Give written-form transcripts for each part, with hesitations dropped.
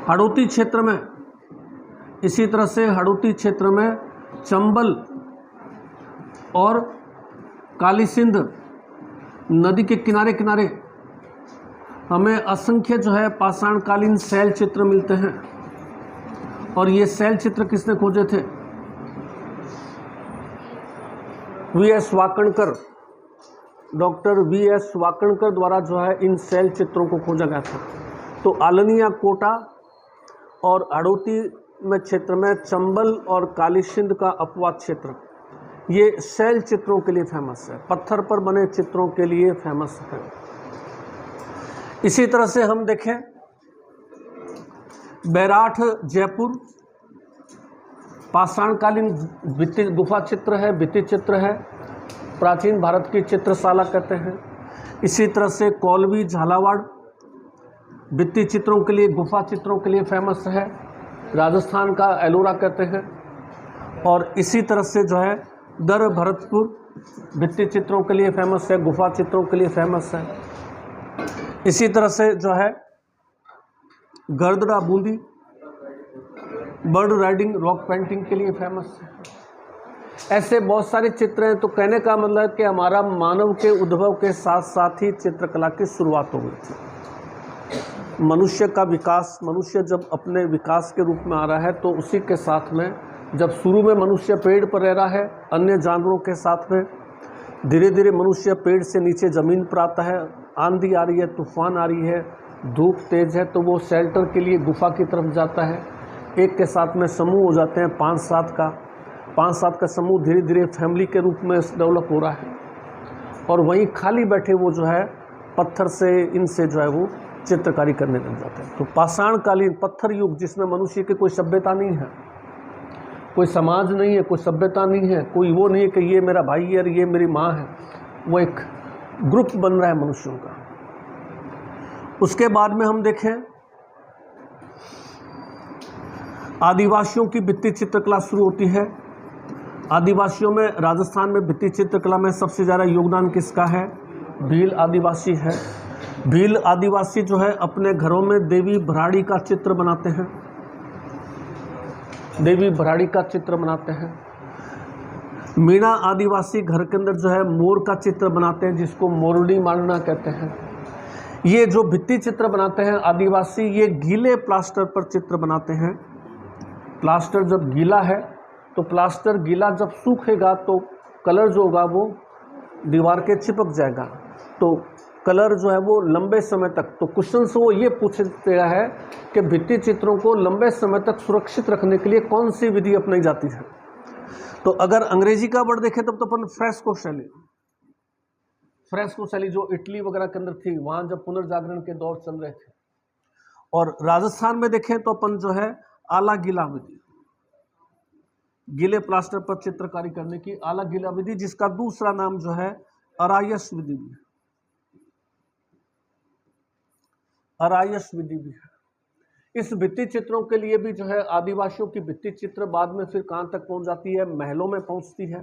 हड़ौती क्षेत्र में, इसी तरह से हड़ौती क्षेत्र में चंबल और काली सिंध नदी के किनारे किनारे हमें असंख्य जो है पाषाणकालीन शैल चित्र मिलते हैं। और ये शैल चित्र किसने खोजे थे? VS. Wakankar, doctor VS. Wakankar द्वारा जो है इन शैल चित्रों को खोजा गया था। तो आलनिया कोटा और हड़ौती में क्षेत्र में चंबल और काली सिंध का अपवाद क्षेत्र, ये शैल चित्रों के लिए फेमस है, पत्थर पर बने चित्रों के लिए फेमस है। इसी तरह से हम देखें बैराठ जयपुर पाषाणकालीन भित्ति गुफा चित्र है, भित्ति चित्र है, प्राचीन भारत की चित्रशाला कहते हैं। इसी तरह से कौलवी झालावाड़ भित्ति चित्रों के लिए, गुफा चित्रों के लिए फेमस है, राजस्थान का एलोरा कहते हैं। और इसी तरह से जो है दर भरतपुर भित्ति चित्रों के लिए फेमस है, गुफा चित्रों के लिए फेमस है। इसी तरह से जो है Garadda Bundi bird riding rock painting के लिए फेमस है। ऐसे बहुत सारे चित्र हैं। तो कहने का मतलब है कि हमारा मानव के उद्भव के साथ साथ ही चित्रकला की शुरुआत हो गई थी। मनुष्य का विकास, मनुष्य जब अपने विकास के रूप में आ रहा है तो उसी के साथ में जब शुरू में मनुष्य पेड़ पर रह रहा है अन्य जानवरों के साथ में, धीरे धीरे मनुष्य पेड़ से नीचे ज़मीन पर आता है, आंधी आ रही है, तूफान आ रही है, धूप तेज है, तो वो शेल्टर के लिए गुफा की तरफ जाता है। एक के साथ में समूह हो जाते हैं 5-7 का समूह धीरे धीरे फैमिली के रूप में डेवलप हो रहा है। और वहीं खाली बैठे वो जो है पत्थर से, इनसे जो है वो चित्रकारी करने लग जाते हैं। तो पाषाणकालीन पत्थर युग, जिसमें मनुष्य की कोई सभ्यता नहीं है, कोई समाज नहीं है, कोई सभ्यता नहीं है, कोई वो नहीं है कि ये मेरा भाई है और ये मेरी माँ है, वो एक ग्रुप बन रहा है मनुष्यों का। उसके बाद में हम देखें आदिवासियों की भित्ति चित्रकला शुरू होती है। आदिवासियों में, राजस्थान में भित्ति चित्रकला में सबसे ज़्यादा योगदान किसका है? भील आदिवासी है। भील आदिवासी जो है अपने घरों में देवी भराड़ी का चित्र बनाते हैं, देवी भराड़ी का चित्र बनाते हैं। मीणा आदिवासी घर के अंदर जो है मोर का चित्र बनाते हैं, जिसको मोरनी मारना कहते हैं। ये जो भित्ति चित्र बनाते हैं आदिवासी, ये गीले प्लास्टर पर चित्र बनाते हैं। प्लास्टर जब गीला है तो प्लास्टर गीला जब सूखेगा तो कलर जो होगा वो दीवार के चिपक जाएगा, तो कलर जो है वो लंबे समय तक, तो क्वेश्चन से वो ये पूछते है कि भित्ति चित्रों को लंबे समय तक सुरक्षित रखने के लिए कौन सी विधि अपनाई जाती है। तो अगर अंग्रेजी का वर्ड देखें तब तो अपन फ्रेस्को शैली जो इटली वगैरह के अंदर थी, वहाँ जब पुनर्जागरण के दौर चल रहे थे। और राजस्थान में देखें तो अपन जो है आला गीला विधि, गीले प्लास्टर पर चित्रकारी करने की आला गीला विधि, जिसका दूसरा नाम जो है अरायस विधि भी है, अरायस विधि भी है। इस भित्ति चित्रों के लिए भी जो है आदिवासियों की भित्ति चित्र बाद में फिर कहाँ तक पहुँच जाती है? महलों में पहुँचती है।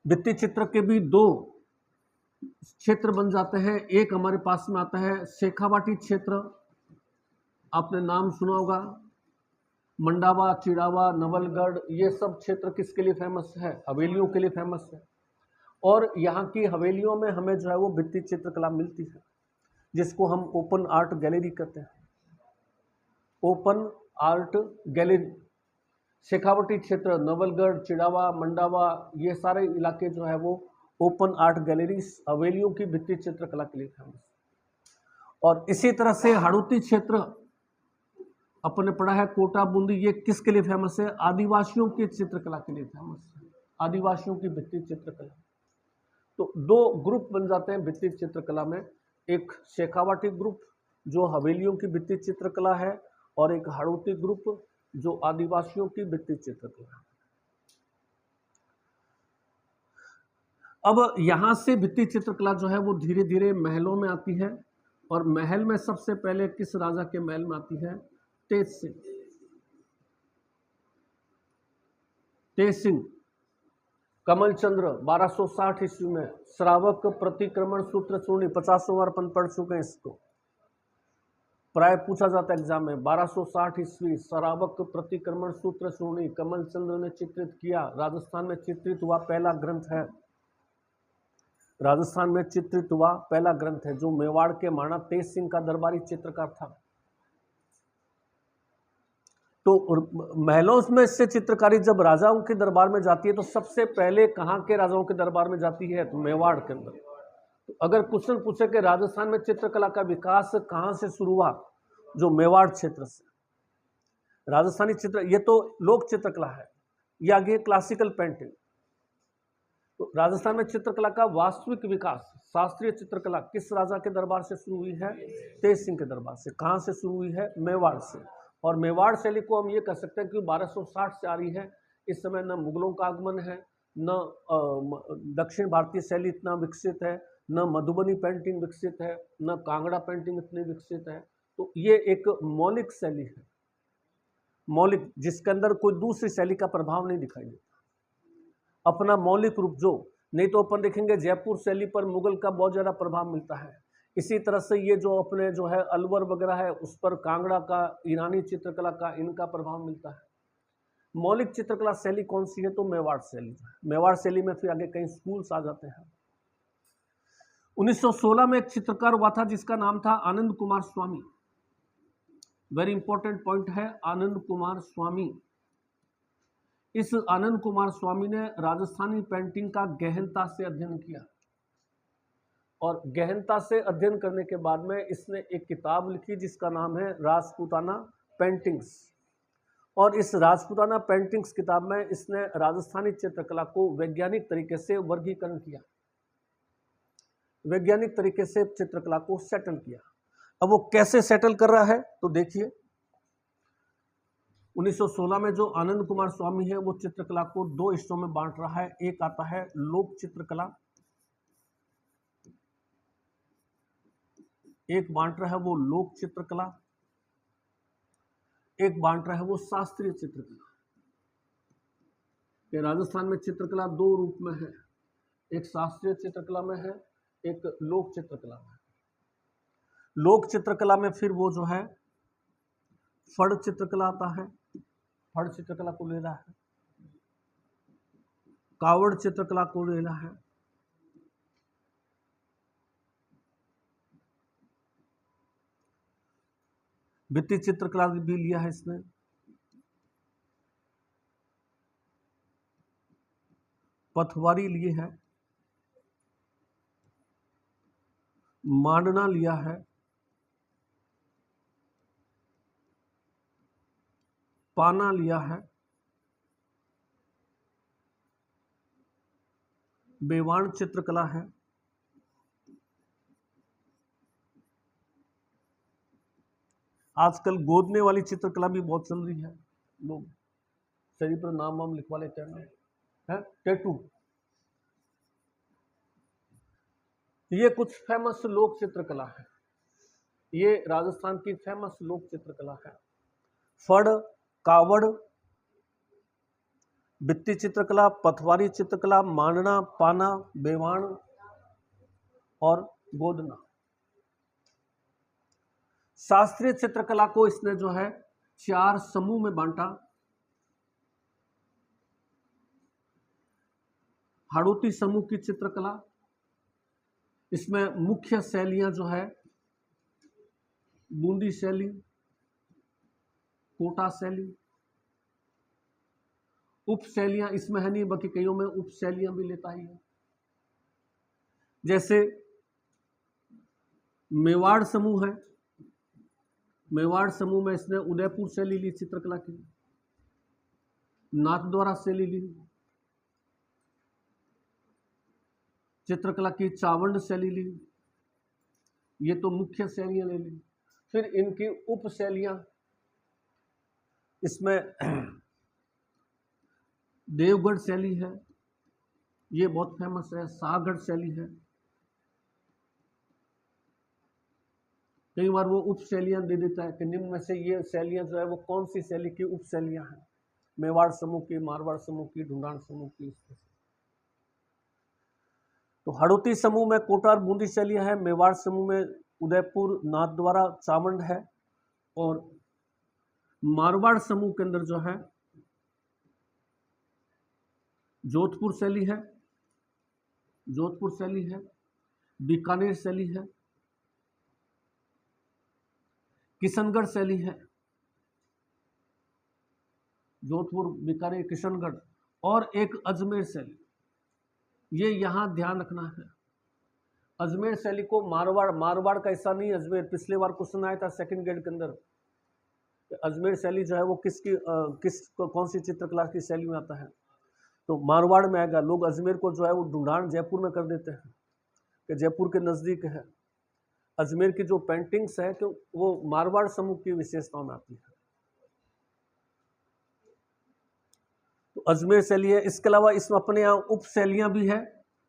भित्ति चित्र के भी 2 क्षेत्र बन जाते हैं। एक हमारे पास में आता है शेखावाटी क्षेत्र, आपने नाम सुना होगा, मंडावा, चिड़ावा, नवलगढ़, ये सब क्षेत्र किसके लिए फेमस है? हवेलियों के लिए फेमस है। और यहाँ की हवेलियों में हमें जो है वो भित्ति चित्रकला मिलती है, जिसको हम ओपन आर्ट गैलरी कहते हैं। ओपन आर्ट गैलरी, शेखावटी क्षेत्र, नवलगढ़, चिड़ावा, मंडावा, ये सारे इलाके जो है वो ओपन आर्ट गैलरी हवेलियों की भित्ति चित्रकला के लिए फेमस। और इसी तरह से हड़ौती क्षेत्र अपने पढ़ा है, कोटा बूंदी, ये किसके लिए फेमस है? आदिवासियों की चित्रकला के लिए फेमस है, आदिवासियों की भित्ति चित्रकला। तो 2 ग्रुप बन जाते हैं भित्ति चित्रकला में, एक शेखावाटी ग्रुप जो हवेलियों की भित्ति चित्रकला है, और एक हड़ौती ग्रुप जो आदिवासियों की भित्ति चित्रकला है। अब यहाँ से भित्ति चित्रकला जो है वो धीरे धीरे महलों में आती है। और महल में सबसे पहले किस राजा के महल में आती है? तेज सिंह कमलचंद्र 1260 ईस्वी में, श्रावक प्रतिक्रमण सूत्र चूर्णी 50वां अपन पढ़ चुके हैं इसको। प्राय पूछा जाता है एग्जाम में। 1260 ईस्वी सरावक प्रतिक्रमण सूत्र श्रोणी कमल चंद्र ने चित्रित किया। राजस्थान में चित्रित हुआ पहला ग्रंथ है। राजस्थान में चित्रित हुआ पहला ग्रंथ है जो मेवाड़ के महाराणा तेज सिंह का दरबारी चित्रकार था। तो महलों में से चित्रकारी जब राजाओं के दरबार में जाती है तो सबसे पहले कहाँ के राजाओं के दरबार में जाती है? तो मेवाड़ के अंदर। तो अगर क्वेश्चन पूछे कि राजस्थान में चित्रकला का विकास कहाँ से शुरू हुआ? जो मेवाड़ क्षेत्र से। राजस्थानी चित्र, ये तो लोक चित्रकला है, ये आगे क्लासिकल पेंटिंग। तो राजस्थान में चित्रकला का वास्तविक विकास, शास्त्रीय चित्रकला किस राजा के दरबार से शुरू हुई है? तेज सिंह के दरबार से। कहाँ से शुरू हुई है? मेवाड़ से। और मेवाड़ शैली को हम ये कह सकते हैं कि 1260 से आ रही है। इस समय न मुगलों का आगमन है, न दक्षिण भारतीय शैली इतना विकसित है, न मधुबनी पेंटिंग विकसित है, न कांगड़ा पेंटिंग इतनी विकसित है। तो ये एक मौलिक शैली है, मौलिक, जिसके अंदर कोई दूसरी शैली का प्रभाव नहीं दिखाई देता, अपना मौलिक रूप। जो नहीं तो अपन देखेंगे जयपुर शैली पर मुगल का बहुत ज़्यादा प्रभाव मिलता है। इसी तरह से ये जो अपने जो है अलवर वगैरह है उस पर कांगड़ा का, ईरानी चित्रकला का, इनका प्रभाव मिलता है। मौलिक चित्रकला शैली कौन सी है? तो मेवाड़ शैली। मेवाड़ शैली में फिर आगे कई स्कूल्स आ जाते हैं। 1916 में एक चित्रकार हुआ था जिसका नाम था आनंद कुमार स्वामी। वेरी इंपॉर्टेंट पॉइंट है, आनंद कुमार स्वामी। इस आनंद कुमार स्वामी ने राजस्थानी पेंटिंग का गहनता से अध्ययन किया और गहनता से अध्ययन करने के बाद में इसने एक किताब लिखी जिसका नाम है राजपूताना पेंटिंग्स। और इस राजपूताना पेंटिंग्स किताब में इसने राजस्थानी चित्रकला को वैज्ञानिक तरीके से वर्गीकरण किया, वैज्ञानिक तरीके से चित्रकला को सेटल किया। अब वो कैसे सेटल कर रहा है तो देखिए, 1916 में जो आनंद कुमार स्वामी है वो चित्रकला को दो हिस्सों में बांट रहा है। एक आता है लोक चित्रकला, एक बांट रहा है वो लोक चित्रकला, एक बांट रहा है वो शास्त्रीय चित्रकला। ये राजस्थान में चित्रकला दो रूप में है, एक शास्त्रीय चित्रकला में है, एक लोक चित्रकला में। लोक चित्रकला में फिर वो जो है फड़ चित्रकला आता है, फड़ चित्रकला को ले रहा है, कावड़ चित्रकला को ले रहा है, भित्ति चित्रकला भी लिया है इसने, पथवारी लिए है, मांडना लिया है, पाना लिया है, बेवाण चित्रकला है, आजकल गोदने वाली चित्रकला भी बहुत चल रही है, लोग शरीर पर नाम वाम लिखवा लेते हैं, टैटू। ये कुछ फेमस लोक चित्रकला है, ये राजस्थान की फेमस लोक चित्रकला है। फड़, कावड़, भित्ति चित्रकला, पथवारी चित्रकला, मांडना, पाना, बेवाण और गोदना। शास्त्रीय चित्रकला को इसने जो है 4 समूह में बांटा। हाड़ौती समूह की चित्रकला, इसमें मुख्य शैलियां जो है बूंदी शैली, कोटा शैली, उप शैलियां इसमें है नहीं, बाकी कईयों में उप शैलियां भी लेता ही है। जैसे मेवाड़ समूह है, मेवाड़ समूह में इसने उदयपुर शैली ली चित्रकला की, नाथद्वारा शैली ली चित्रकला की, चावंड शैली ली, ये तो मुख्य शैलियां ले ली। फिर इनकी उप शैलियां, इसमें देवगढ़ शैली है, ये बहुत फेमस है, शाहगढ़ शैली है। कई बार वो उप शैलियां दे देता है कि निम्न में से ये शैलियां जो है वो कौन सी शैली की उप शैलियां हैं, मेवाड़ समूह की, मारवाड़ समूह की, ढूंढान समूह की। तो हड़ौती समूह में कोटा और बूंदी शैलियां है, मेवाड़ समूह में उदयपुर, नाथद्वारा, चावंड है, और मारवाड़ समूह के अंदर जो है जोधपुर शैली है, जोधपुर शैली है, बीकानेर शैली है, किशनगढ़ शैली है, जोधपुर, बीकानेर, किशनगढ़, और एक अजमेर शैली। ये यहां ध्यान रखना है। अजमेर शैली को मारवाड़ का ऐसा नहीं, अजमेर पिछले बार क्वेश्चन आया था सेकंड ग्रेड के अंदर, अजमेर शैली जो है वो कौन सी चित्रकला की शैली में आता है, तो मारवाड़ में आएगा। लोग अजमेर को जो है वो ढूंढान जयपुर में कर देते हैं कि जयपुर के नज़दीक है। अजमेर की जो पेंटिंग्स है तो वो मारवाड़ समूह की विशेषताओं में आती है। तो अजमेर शैली है। इसके अलावा इसमें अपने यहाँ उप शैलियाँ भी है,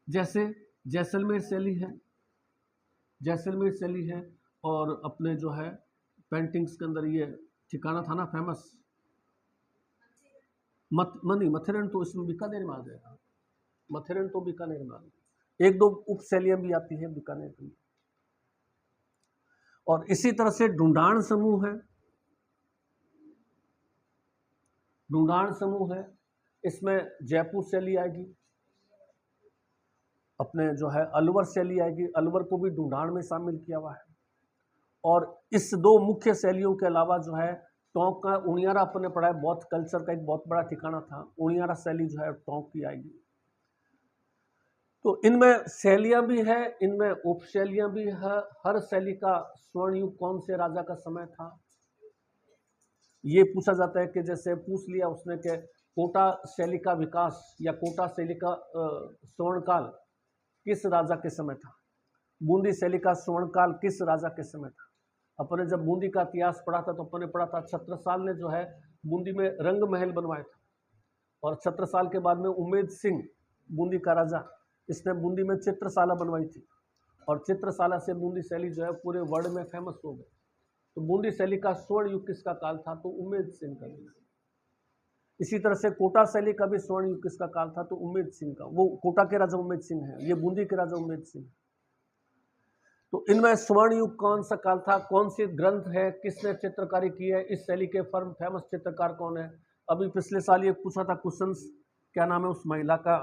जैसे जैसलमेर शैली है, जैसलमेर शैली है, और अपने जो है पेंटिंग्स के अंदर ये ठिकाना था ना फेमस, मथेरन तो इसमें बीकानेर में आ जाएगा, मथेरन तो बीकानेर में आ जाएगा। एक दो उप शैलियाँ भी आती है बीकानेर की। और इसी तरह से ढूंढान समूह है, ढूंढान समूह है, इसमें जयपुर शैली आएगी, अपने जो है अलवर शैली आएगी, अलवर को भी ढूंढान में शामिल किया हुआ है। और इस दो मुख्य शैलियों के अलावा जो है टोंक का उनियारा अपने पढ़ा है, बौद्ध कल्चर का एक बहुत बड़ा ठिकाना था, उनियारा शैली जो है टोंक की आएगी। तो इनमें शैलियां भी है, इनमें उपशैलियां भी है। हर शैली का स्वर्ण युग कौन से राजा का समय था, ये पूछा जाता है कि जैसे पूछ लिया उसने कि कोटा शैली का विकास या कोटा शैली का स्वर्णकाल किस राजा के समय था, बूंदी शैली का स्वर्णकाल किस राजा के समय था। अपने जब बूंदी का इतिहास पढ़ा था तो अपने पढ़ा था छत्रसाल ने जो है बूंदी में रंग महल बनवाया था, और छत्रसाल के बाद में उम्मेद सिंह बूंदी का राजा, इसने बूंदी में चित्रशाला बनवाई थी, और चित्रशाला से बूंदी शैली जो है पूरे वर्ल्ड में फेमस हो गई। तो बूंदी शैली का स्वर्ण युग किसका काल था, तो उम्मेद सिंह का। इसी तरह से कोटा शैली का भी स्वर्ण युग किसका काल था, तो उम्मेद सिंह का। वो कोटा के राजा उम्मेद सिंह है, ये बूंदी के राजा उम्मेद सिंह। तो इनमें स्वर्ण युग कौन सा काल था, कौन सी ग्रंथ है, किसने चित्रकारी की है, इस शैली के फेमस चित्रकार कौन है। अभी पिछले साल ये पूछा था क्वेश्चन, क्या नाम है उस महिला का,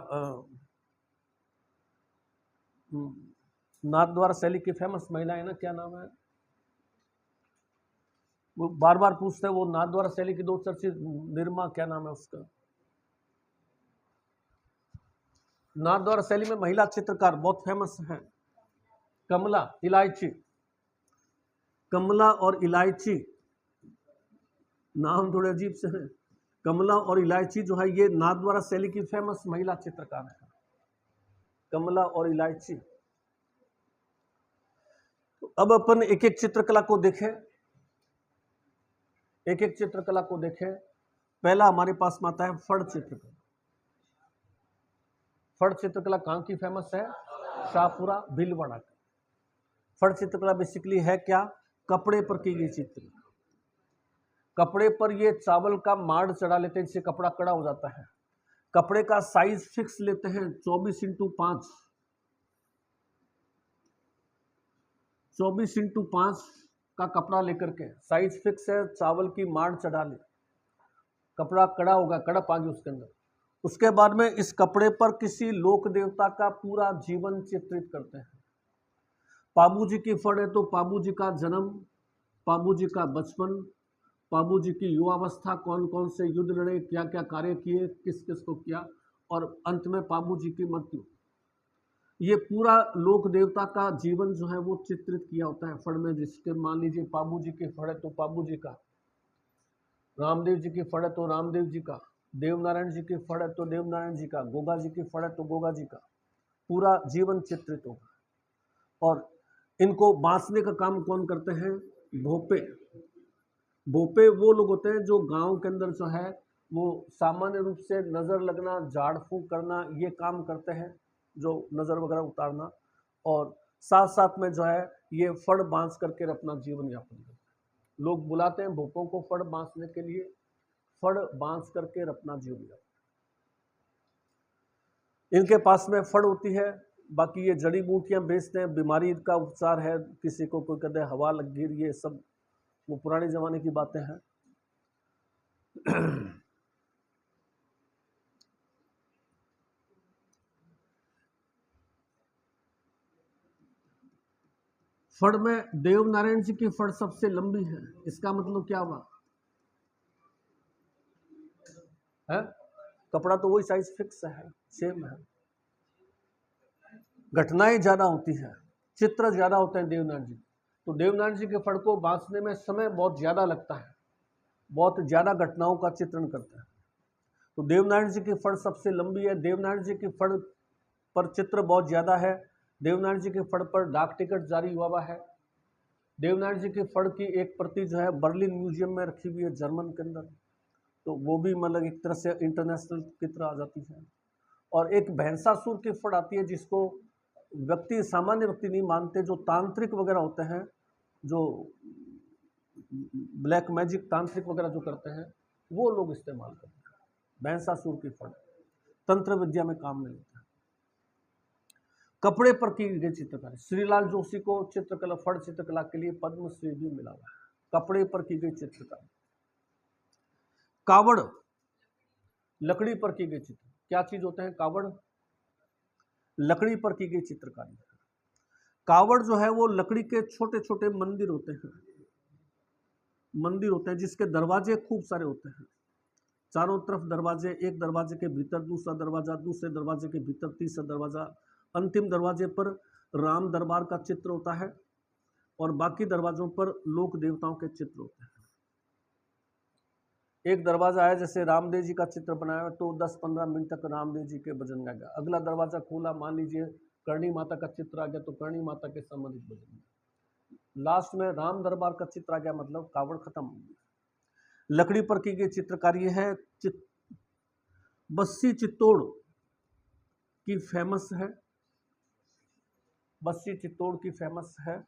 नाथद्वारा शैली की फेमस महिला है ना, क्या नाम है, वो बार बार पूछते हैं, वो नाथद्वारा शैली की दो चर्चित निर्मा, क्या नाम है उसका, नाथद्वारा शैली में महिला चित्रकार बहुत फेमस है, कमला इलायची, कमला और इलायची, नाम थोड़े अजीब से हैं। कमला और इलायची जो है ये नाथद्वारा शैली की फेमस महिला चित्रकार है, कमला और इलायची। तो अब अपन एक एक चित्रकला को देखें, एक एक चित्रकला को देखें। पहला हमारे पास में आता है फड़ चित्रकला। फड़ चित्रकला कहाँ की फेमस है, शाहपुरा भीलवाड़ा की। फड़ चित्रकला बेसिकली है क्या, कपड़े पर की गई चित्र, कपड़े पर ये चावल का माड़ चढ़ा लेते हैं जिससे कपड़ा कड़ा हो जाता है। कपड़े का साइज फिक्स लेते हैं 24x5, 24x5 का कपड़ा लेकर के, साइज फिक्स है, चावल की माड़ चढ़ा ले, कपड़ा कड़ा होगा, कड़प आ गई उसके अंदर। उसके बाद में इस कपड़े पर किसी लोक देवता का पूरा जीवन चित्रित करते हैं। पाबू जी की फड़ है तो पाबू जी का जन्म, पाबू जी का बचपन, पाबू जी की युवावस्था, कौन कौन से युद्ध लड़े, क्या क्या कार्य किए, किस किस को किया, और अंत में पाबू जी की मृत्यु। ये पूरा लोक देवता का जीवन जो है वो चित्रित किया होता है फड़ में। जिसके मान लीजिए पाबू जी की फड़ है तो पाबू जी का, रामदेव जी की फड़ है तो रामदेव जी का, देवनारायण जी की फड़ है तो देवनारायण जी का, गोगा जी की फड़ है तो गोगा जी का, पूरा जीवन चित्रित होगा। और इनको बांसने का काम कौन करते हैं, भोपे। भोपे वो लोग होते हैं जो गांव के अंदर जो है वो सामान्य रूप से नज़र लगना, झाड़ फूंक करना, ये काम करते हैं, जो नज़र वगैरह उतारना, और साथ साथ में जो है ये फड़ बांस करके अपना जीवन यापन करते हैं। लोग बुलाते हैं भोपों को फड़ बांसने के लिए, फड़ बांस करके अपना जीवन यापन। इनके पास में फड़ होती है, बाकी ये जड़ी बूटियां बेचते हैं, बीमारी का उपचार है, किसी को कोई कहते हैं हवा लग गिर, ये सब वो पुराने जमाने की बातें हैं। फड़ में देवनारायण जी की फड़ सबसे लंबी है, इसका मतलब क्या हुआ है? कपड़ा तो वही साइज फिक्स है, सेम है, घटनाएं ज्यादा होती है, चित्र ज्यादा होते हैं देवनारायण जी। तो देवनारायण जी के फड़ को बांसने में समय बहुत ज्यादा लगता है, बहुत ज्यादा घटनाओं का चित्रण करता है। तो देवनारायण जी की फड़ सबसे लंबी है, देवनारायण जी की फड़ पर चित्र बहुत ज्यादा है, देवनारायण जी के फड़ पर डाक टिकट जारी हुआ हुआ है। देवनारायण जी की फड़ की एक प्रति जो है बर्लिन म्यूजियम में रखी हुई है जर्मन के अंदर, तो वो भी मतलब एक तरह से इंटरनेशनल की तरह आ जाती है। और एक भैंसासुर की फड़ आती है जिसको व्यक्ति, सामान्य व्यक्ति नहीं मानते, जो तांत्रिक वगैरह होते हैं, जो ब्लैक मैजिक तांत्रिक वगैरह जो करते हैं, वो लोग इस्तेमाल करते हैं भैंसासुर की फड़, तंत्र विद्या में काम में लेते हैं। कपड़े पर की गई चित्रकारी, श्रीलाल जोशी को चित्रकला, फड़ चित्रकला के लिए पद्मश्री भी मिला हुआ है। कपड़े पर की गई चित्रकारी। कावड़, लकड़ी पर की गई चित्र, क्या चीज होते हैं कावड़? लकड़ी पर की गई चित्रकारी। कावड़ जो है वो लकड़ी के छोटे छोटे मंदिर होते हैं, मंदिर होते हैं जिसके दरवाजे खूब सारे होते हैं, चारों तरफ दरवाजे, एक दरवाजे के भीतर दूसरा दरवाजा, दूसरे दरवाजे के भीतर तीसरा दरवाजा, अंतिम दरवाजे पर राम दरबार का चित्र होता है और बाकी दरवाजों पर लोक देवताओं के चित्र होते हैं। एक दरवाजा है जैसे रामदेव जी का चित्र बनाया है तो 10-15 मिनट तक रामदेव जी के भजन गाएगा। अगला दरवाजा खोला, मान लीजिए करणी माता का चित्र आ गया तो करणी माता के संबंधित भजन। लास्ट में राम दरबार का चित्र आ गया, मतलब कावड़ खत्म हो गया। लकड़ी पर की गई चित्रकारी है, बस्सी चित्तौड़ की फेमस है, बस्सी चित्तौड़ की फेमस है।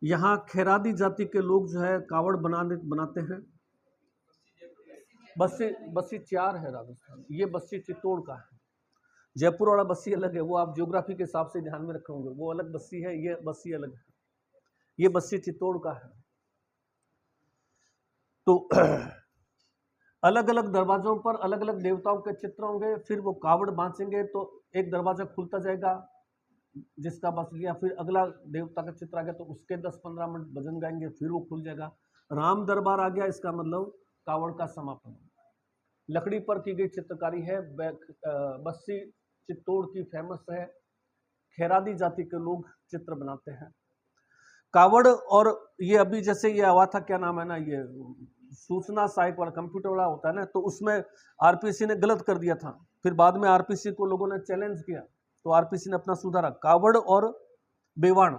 यहाँ खेरादी जाति के लोग जो है कावड़ बनाते हैं। बस्सी 4 है राजस्थान, ये बस्सी चित्तौड़ का है। जयपुर वाला बस्सी अलग है, वो आप ज्योग्राफी के हिसाब से ध्यान में रखे होंगे, वो अलग बस्सी है, ये बस्सी अलग है, ये बस्सी चित्तौड़ का है। तो अलग अलग दरवाजों पर अलग अलग देवताओं के चित्र होंगे, फिर वो कावड़ बांचेंगे तो एक दरवाजा खुलता जाएगा जिसका बस गया, फिर अगला देवता का चित्र आ गया तो उसके 10-15 मिनट भजन गाएंगे, फिर वो खुल जाएगा। राम दरबार आ गया, इसका मतलब कावड़ का समापन। लकड़ी पर की गई चित्रकारी है, बस्सी चित्तौड़ की फेमस है, खेरादी जाति के लोग चित्र बनाते हैं। कावड़, और ये अभी जैसे ये आवा था, क्या नाम है ना, ये सूचना सहायक वाला कंप्यूटर वाला होता है ना, तो उसमें आरपीसी ने गलत कर दिया था, फिर बाद में आरपीसी को लोगों ने चैलेंज किया तो आरपीसी ने अपना सुधारा। कावड़ और बेवाण,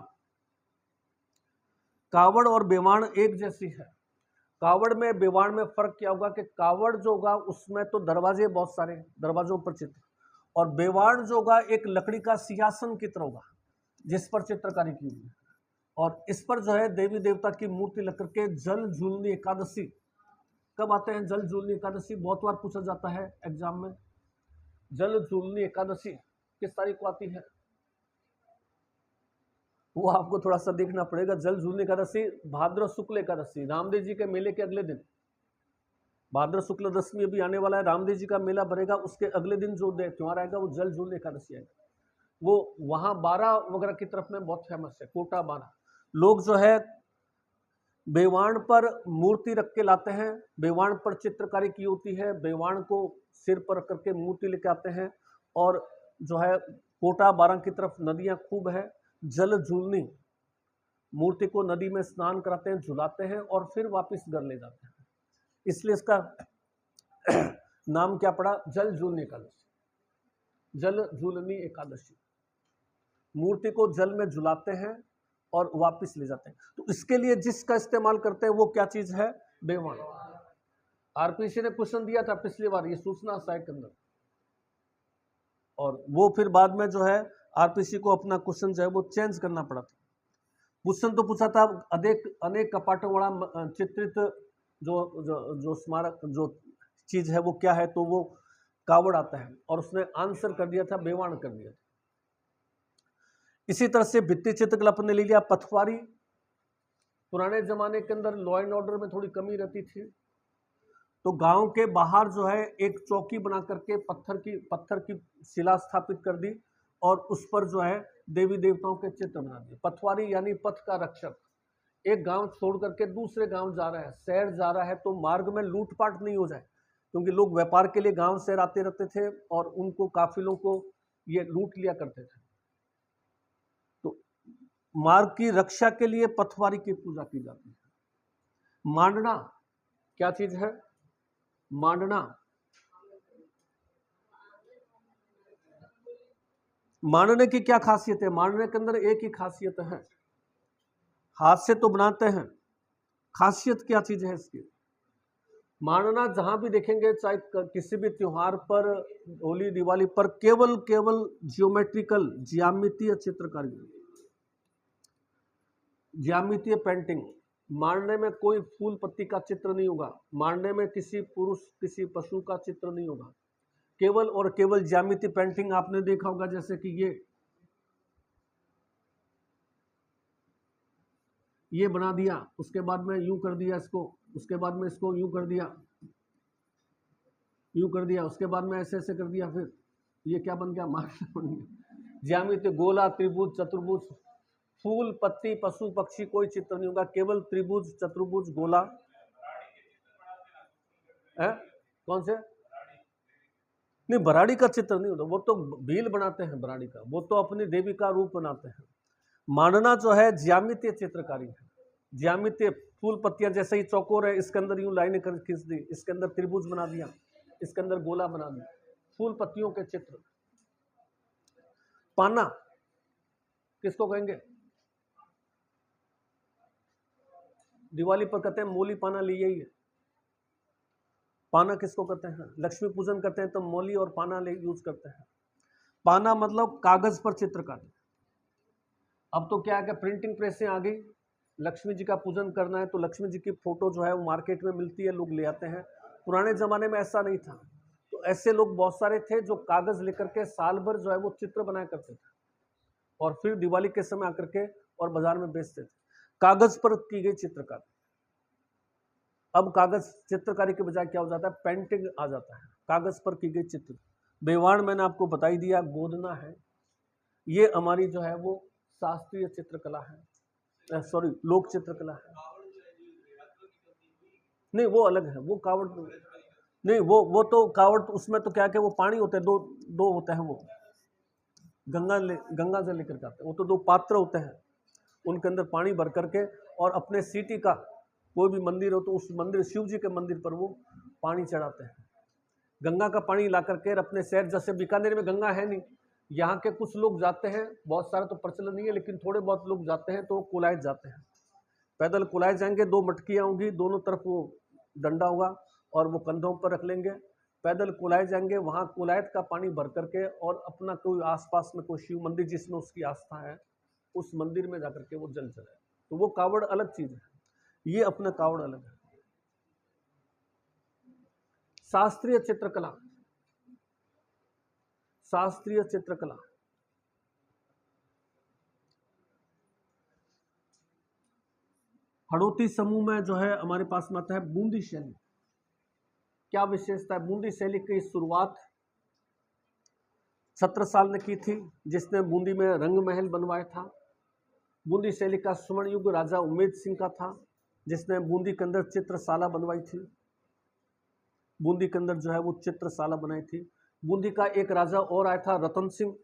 कावड़ और बेवाण एक जैसी है। कावड़ में बेवाण में फर्क क्या होगा कि कावड़ जो होगा उसमें तो दरवाजे बहुत सारे, दरवाजों पर चित्र, और बेवाण जो होगा एक लकड़ी का सिंहासन की तरह होगा जिस पर चित्रकारी की हुई है, और इस पर जो है देवी देवता की मूर्ति लग करके जल झूलनी एकादशी, कब आते हैं जल झूलनी एकादशी? बहुत बार पूछा जाता है एग्जाम में। जल झूलनी एकादशी किस तारीख को आती है वो आपको थोड़ा सा देखना पड़ेगा। जल झूलनी एकादशी भाद्र शुक्ल एकादशी, रामदेव जी के मेले के अगले दिन, भाद्र शुक्ल दशमी अभी आने वाला है, रामदेव जी का मेला भरेगा, उसके अगले दिन जो त्योहार आएगा वो जल झूलनी एकादशी आएगा। वो वहां 12 वगैरह की तरफ में बहुत फेमस है, कोटा 12। लोग जो है बेवाण पर मूर्ति रख के लाते हैं, बेवाण पर चित्रकारी की होती है, बेवाण को सिर पर रख करके मूर्ति लेके आते हैं, और जो है कोटा 12 की तरफ नदियां खूब है, जल झूलनी, मूर्ति को नदी में स्नान कराते हैं, झुलाते हैं और फिर वापस घर ले जाते हैं, इसलिए इसका नाम क्या पड़ा, जल झूलनी एकादशी। जल झूलनी एकादशी, मूर्ति को जल में झुलाते हैं और वापस ले जाते हैं। तो इसके लिए जिसका इस्तेमाल करते हैं वो क्या चीज है, बेवाण। आरपीसी ने क्वेश्चन दिया था पिछली बार, ये सूचना सहायक के अंदर, और वो फिर बाद में जो है आरपीसी को अपना क्वेश्चन जो है वो चेंज करना पड़ा था। क्वेश्चन तो पूछा था अनेक कपाटों वाला चित्रित जो स्मारक जो चीज है वो क्या है, तो वो कावड़ आता है, और उसने आंसर कर दिया था बेवाण कर दिया था। इसी तरह से भित्ति चित्रकला ने ले लिया पथवारी, पुराने जमाने के अंदर लॉ एंड ऑर्डर में थोड़ी कमी रहती थी, तो गांव के बाहर जो है एक चौकी बना करके पत्थर की शिला स्थापित कर दी और उस पर जो है देवी देवताओं के चित्र बना दिए। पथवारी यानी पथ का रक्षक। एक गांव छोड़ करके दूसरे गांव जा रहा है, शहर जा रहा है, तो मार्ग में लूटपाट नहीं हो जाए, क्योंकि लोग व्यापार के लिए गांव शहर आते रहते थे और उनको काफिलों को ये लूट लिया करते थे। तो मार्ग की रक्षा के लिए पथवारी की पूजा की जाती है। मांडना क्या चीज है? मांडना, मांडने की क्या खासियत है? मांडने के अंदर एक ही खासियत है, हाथ से तो बनाते हैं, खासियत क्या चीज है इसकी? मांडना जहां भी देखेंगे, चाहे किसी भी त्योहार पर, होली दिवाली पर, केवल जियोमेट्रिकल, ज्यामितीय चित्रकारी, ज्यामितीय पेंटिंग। मांडने में कोई फूल पत्ती का चित्र नहीं होगा, मांडने में किसी पुरुष किसी पशु का चित्र नहीं होगा, केवल और केवल ज्यामितीय पेंटिंग। आपने देखा होगा जैसे कि ये बना दिया, उसके बाद में यूं कर दिया इसको, उसके बाद में इसको यूं कर दिया, यूं कर दिया, उसके बाद में ऐसे ऐसे कर दिया, फिर ये क्या बन गया? मांडना बन गया। ज्यामितीय गोला, त्रिभुज, चतुर्भुज, फूल पत्ती पशु पक्षी कोई चित्र नहीं होगा, केवल त्रिभुज, चतुर्भुज, गोला है। कौन से? नहीं, बराड़ी का चित्र नहीं होता, वो तो भील बनाते हैं बराड़ी का, वो तो अपनी देवी का रूप बनाते हैं। मांडना जो है ज्यामितीय चित्रकारी है, ज्यामितीय। फूल पत्तियां जैसे ही चौकोर है, इसके अंदर यूं लाइनें कर खींच दी, इसके अंदर त्रिभुज बना दिया, इसके अंदर गोला बना दिया, फूल पत्तियों के चित्र। पाना किसको कहेंगे? दिवाली पर कहते हैं मोली पाना लिए ही है। पाना किसको कहते हैं? लक्ष्मी पूजन करते हैं तो मोली और पाना ले यूज करते हैं। पाना मतलब कागज पर चित्रकारी। अब तो क्या है कि प्रिंटिंग प्रेसें आ गई, लक्ष्मी जी का पूजन करना है तो लक्ष्मी जी की फोटो जो है वो मार्केट में मिलती है, लोग ले आते हैं। पुराने जमाने में ऐसा नहीं था, तो ऐसे लोग बहुत सारे थे जो कागज लेकर के साल भर जो है वो चित्र बनाया करते थे और फिर दिवाली के समय आकर के और बाजार में बेचते थे। कागज पर की गई चित्रकारी। अब कागज चित्रकारी के बजाय क्या हो जाता है? पेंटिंग आ जाता है, कागज पर की गई चित्र। बेवाण मैंने आपको बता ही दिया, गोदना है, ये हमारी जो है वो शास्त्रीय चित्रकला है, सॉरी लोक चित्रकला है। नहीं वो अलग है, वो कावड़ नहीं, वो तो कावड़, उसमें तो क्या कि वो पानी होते हैं, दो होते हैं, वो गंगा जल लेकर के आते हैं, वो तो दो पात्र होते हैं, उनके अंदर पानी भर करके, और अपने सिटी का कोई भी मंदिर हो तो उस मंदिर, शिव जी के मंदिर पर वो पानी चढ़ाते हैं। गंगा का पानी ला करके अपने शहर, जैसे बीकानेर में गंगा है नहीं, यहाँ के कुछ लोग जाते हैं, बहुत सारा तो प्रचलन नहीं है लेकिन थोड़े बहुत लोग जाते हैं, तो कुलायत जाते हैं, पैदल कुलायत जाएंगे, 2 मटकियाँ होंगी, दोनों तरफ वो डंडा होगा और वो कंधों पर रख लेंगे, पैदल कुलायत जाएंगे, वहाँ कुलायत का पानी भर करके और अपना कोई आसपास में कोई शिव मंदिर जिसमें उसकी आस्था है, उस मंदिर में जाकर के वो जल चढ़ाए। तो वो कावड़ अलग चीज है, ये अपना कावड़ अलग है। शास्त्रीय चित्रकला, शास्त्रीय चित्रकला हड़ौती समूह में जो है हमारे पास में आता है बूंदी शैली। क्या विशेषता है? बूंदी शैली की शुरुआत छत्रसाल ने की थी, जिसने बूंदी में रंग महल बनवाया था। बूंदी शैली का स्वर्ण युग राजा उमेद सिंह का था, जिसने बूंदी के अंदर चित्रशाला बनवाई थी, बूंदी के अंदर जो है वो चित्रशाला बनाई थी। बूंदी का एक राजा और आया था रतन सिंह,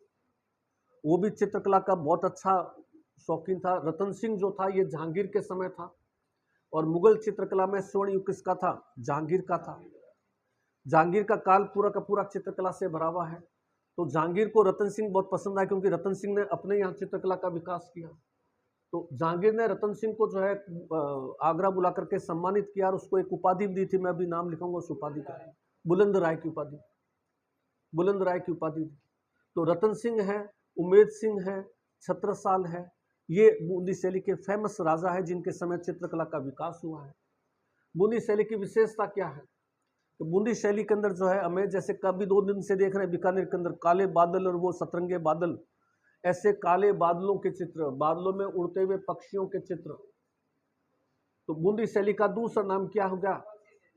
वो भी चित्रकला का बहुत अच्छा शौकीन था। रतन सिंह जो था ये जहांगीर के समय था, और मुगल चित्रकला में स्वर्ण युग किसका था? जहांगीर का था। जहांगीर का काल पूरा का पूरा चित्रकला से भरा हुआ है, तो जहांगीर को रतन सिंह बहुत पसंद आया, क्योंकि रतन सिंह ने अपने यहाँ चित्रकला का विकास किया। तो जहांगीर ने रतन सिंह को जो है आगरा बुला करके सम्मानित किया और उसको एक उपाधि दी थी, मैं अभी नाम लिखूंगा उस उपाधि का, बुलंद राय की उपाधि, बुलंद राय की उपाधि दी। तो रतन सिंह है, उमेद सिंह है, छत्रसाल है, ये बूंदी शैली के फेमस राजा है जिनके समय चित्रकला का विकास हुआ है। बूंदी शैली की विशेषता क्या है? तो बूंदी शैली के अंदर जो है हमें, जैसे कभी 2 दिन से देख रहे हैं बीकानेर के अंदर काले बादल और वो सतरंगे बादल, ऐसे काले बादलों के चित्र, बादलों में उड़ते हुए पक्षियों के चित्र, तो बूंदी शैली का दूसरा नाम क्या हो गया?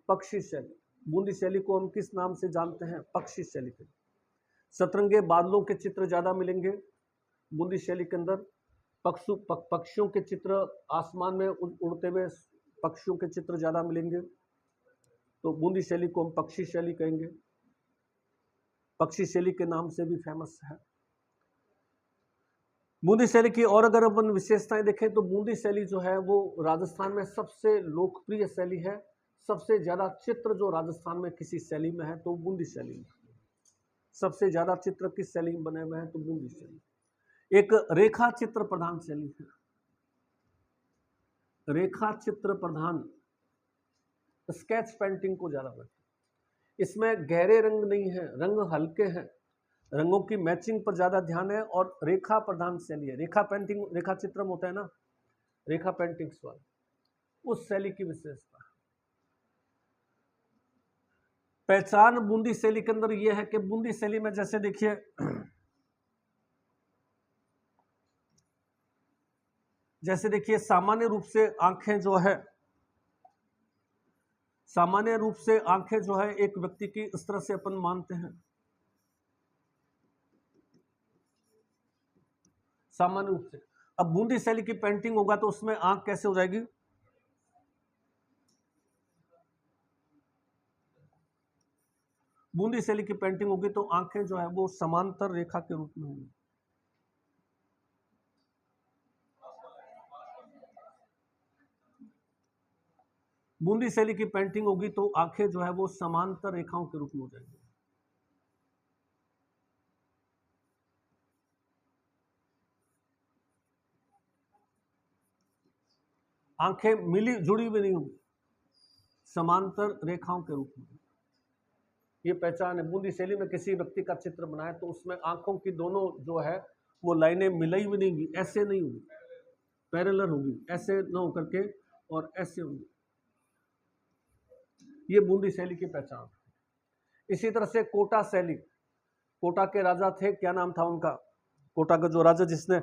पक्षी शैली। बूंदी शैली को हम किस नाम से जानते हैं? पक्षी शैली के। सतरंगे बादलों के चित्र ज्यादा मिलेंगे बूंदी शैली के अंदर। पक्षियों के चित्र, आसमान में उड़ते हुए पक्षियों के चित्र ज्यादा मिलेंगे, तो बूंदी शैली को हम पक्षी शैली कहेंगे। पक्षी शैली के नाम से भी फेमस है बूंदी शैली की। और अगर अपन विशेषताएं देखें तो बूंदी शैली जो है वो राजस्थान में सबसे लोकप्रिय शैली है। सबसे ज्यादा चित्र जो राजस्थान में किसी शैली में है तो बूंदी शैली में। सबसे ज्यादा चित्र किस शैली में बने हुए हैं? तो बूंदी शैली। एक रेखा चित्र प्रधान शैली है। रेखा चित्र प्रधान, स्केच पेंटिंग को ज्यादा करते हैं। इसमें गहरे रंग नहीं है, रंग हल्के हैं, रंगों की मैचिंग पर ज्यादा ध्यान है और रेखा प्रधान शैली है। रेखा पेंटिंग, रेखा चित्रम होता है ना, रेखा पेंटिंग्स वाला, उस शैली की विशेषता। पहचान बूंदी शैली के अंदर यह है कि बूंदी शैली में जैसे देखिए सामान्य रूप से आंखें जो है, सामान्य रूप से आंखें जो है एक व्यक्ति की इस तरह से अपन मानते हैं, सामान्य रूप से। अब बूंदी शैली की पेंटिंग होगा तो उसमें आंख कैसे हो जाएगी? बूंदी शैली की पेंटिंग होगी तो आंखें जो है वो समांतर रेखा के रूप में होंगी। बूंदी शैली की पेंटिंग होगी तो आंखें जो है वो समांतर रेखाओं के रूप में हो जाएंगी। आंखें मिली जुड़ी भी नहीं होंगी, समांतर रेखाओं के रूप में। ये पहचान है। बूंदी शैली में किसी व्यक्ति का चित्र बनाए तो उसमें आंखों की दोनों जो है वो लाइनें मिलाई भी नहीं होगी, ऐसे नहीं होगी, पैरेलल होगी, ऐसे न होकर के और ऐसे होगी। ये बूंदी शैली की पहचान। इसी तरह से कोटा शैली, कोटा के राजा थे, क्या नाम था उनका? कोटा का जो राजा जिसने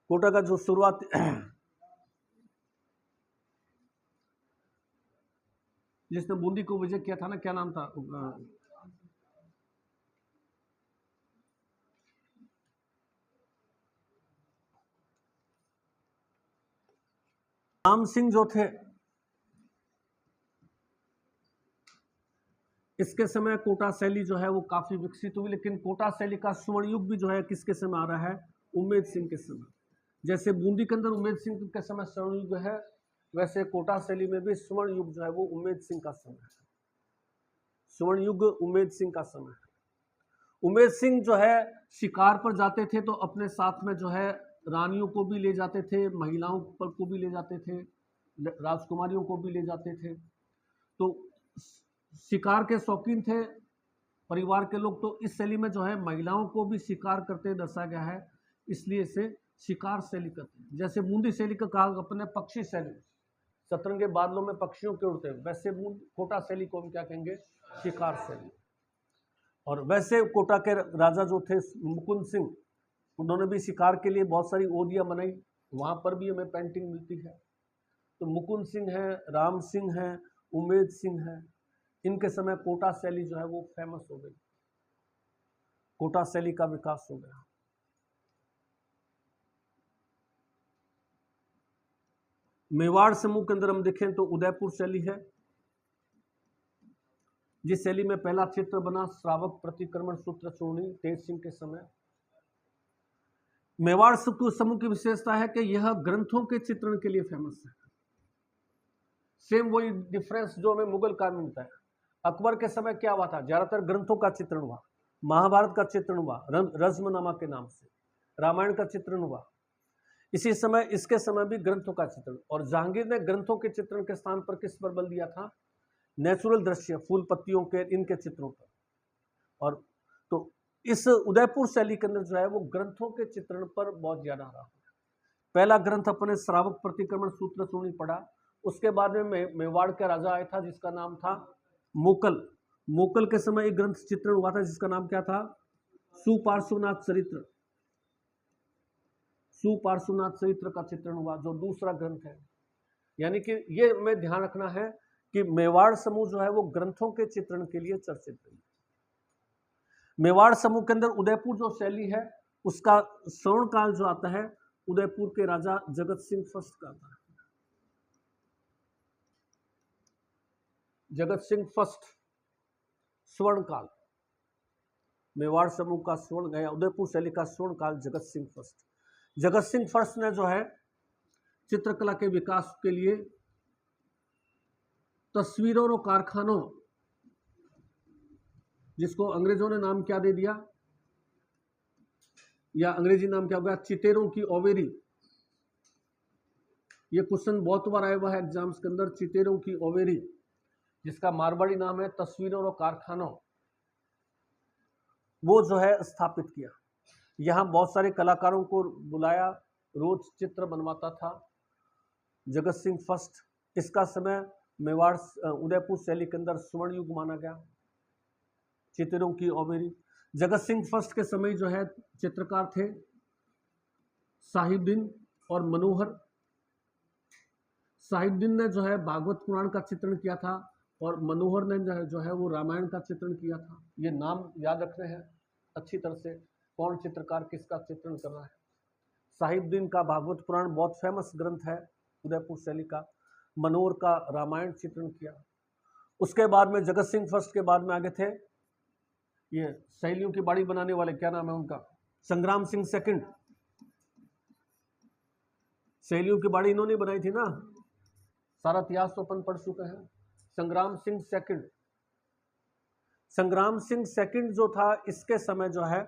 कोटा का जो शुरुआत जिसने बूंदी को विजय किया था ना, क्या नाम था? राम सिंह जो थे, इसके समय कोटा शैली जो है वो काफी विकसित हुई। लेकिन कोटा शैली का स्वर्ण युग भी जो है किसके समय आ रहा है? उम्मेद सिंह के समय। जैसे बूंदी के अंदर उम्मेद सिंह के समय स्वर्ण युग है, वैसे कोटा शैली में भी स्वर्ण युग जो है वो उम्मेद सिंह का समय है। स्वर्ण युग उम्मेद सिंह का समय है। उम्मेद सिंह जो है शिकार पर जाते थे तो अपने साथ में जो है रानियों को भी ले जाते थे, महिलाओं को भी ले जाते थे, राजकुमारियों को भी ले जाते थे। तो शिकार के शौकीन थे परिवार के लोग, तो इस शैली में जो है महिलाओं को भी शिकार करते दर्शाया गया है, इसलिए इसे शिकार शैली कहते हैं। जैसे बूंदी शैली का कहा अपने पक्षी शैली, सतरंगे बादलों में पक्षियों के उड़ते, वैसे कोटा शैली को हम क्या कहेंगे? शिकार शैली। और वैसे कोटा के राजा जो थे मुकुंद सिंह, उन्होंने भी शिकार के लिए बहुत सारी ओदियां बनाई, वहां पर भी हमें पेंटिंग मिलती है। तो मुकुंद सिंह है, राम सिंह है, उम्मेद सिंह है, इनके समय कोटा शैली जो है वो फेमस हो गई, कोटा शैली का विकास हो गया। मेवाड़ समूह के अंदर हम देखें तो उदयपुर शैली है, जिस शैली में पहला चित्र बना श्रावक प्रतिक्रमण सूत्र चूर्णी तेज सिंह के समय। मेवाड़ समूह की विशेषता है कि यह ग्रंथों के चित्रण के लिए फेमस है। सेम वही डिफरेंस जो हमें मुगल काल में मिलता है। अकबर के समय क्या हुआ था? ज्यादातर ग्रंथों का चित्रण हुआ, महाभारत का चित्रण हुआ रज्मनामा के नाम से, रामायण का चित्रण हुआ। इसी समय इसके समय भी ग्रंथों का चित्रण। और जहांगीर ने ग्रंथों के चित्रण के स्थान पर किस पर बल दिया था? नेचुरल दृश्य, फूल पत्तियों के, इनके चित्रों पर। और तो इस उदयपुर शैली के अंदर जो है वो ग्रंथों के चित्रण पर बहुत ज्यादा रहा। पहला ग्रंथ अपने श्रावक प्रतिक्रमण सूत्र चूर्णी पढ़ा, उसके बाद में मेवाड़ का राजा आया था जिसका नाम था मोकल। मोकल के समय एक ग्रंथ चित्रण हुआ था जिसका नाम क्या था? सुपार्श्वनाथ चरित्र। सुपार्श्वनाथ चरित्र का चित्रण हुआ, जो दूसरा ग्रंथ है। यानी कि ये में ध्यान रखना है कि मेवाड़ समूह जो है वो ग्रंथों के चित्रण के लिए चर्चित है। मेवाड़ समूह के अंदर उदयपुर जो शैली है उसका स्वर्ण काल जो आता है उदयपुर के राजा जगत सिंह फर्स्ट का आता है। जगत सिंह फर्स्ट स्वर्ण काल, मेवाड़ समूह का स्वर्ण गया, उदयपुर शैली का स्वर्ण काल जगत सिंह फर्स्ट। जगत सिंह फर्स्ट ने जो है चित्रकला के विकास के लिए तस्वीरों और कारखानों, जिसको अंग्रेजों ने नाम क्या दे दिया, या अंग्रेजी नाम क्या होगा, चितेरों की ओवेरी। ये क्वेश्चन बहुत बार आया हुआ है एग्जाम्स के अंदर, चितेरों की ओवेरी, जिसका मारवाड़ी नाम है तस्वीरों और कारखानों, वो जो है स्थापित किया। यहाँ बहुत सारे कलाकारों को बुलाया, रोज चित्र बनवाता था जगत सिंह फर्स्ट। इसका समय मेवाड़ उदयपुर शैली के अंदर स्वर्ण युग माना गया। चित्रों की ओवेरी, जगत सिंह फर्स्ट के समय जो है चित्रकार थे साहिबदीन और मनोहर। साहिबदीन ने जो है भागवत पुराण का चित्रण किया था और मनोहर ने जो है वो रामायण का चित्रण किया था। ये नाम याद रखने हैं अच्छी तरह से, कौन चित्रकार किसका चित्रण कर रहा है। साहिबदीन का भागवत पुराण बहुत फेमस ग्रंथ है उदयपुर शैली का, मनोहर का रामायण चित्रण किया। उसके बाद में जगत सिंह फर्स्ट के बाद में आगे थे ये शैलियों की बाड़ी बनाने वाले, क्या नाम है उनका, संग्राम सिंह सेकंड। शैलियों की बाड़ी इन्होंने बनाई थी ना, सारा इतिहास तो अपन पढ़ चुके हैं। संग्राम सिंह सेकंड, संग्राम सिंह सेकंड जो था इसके समय जो है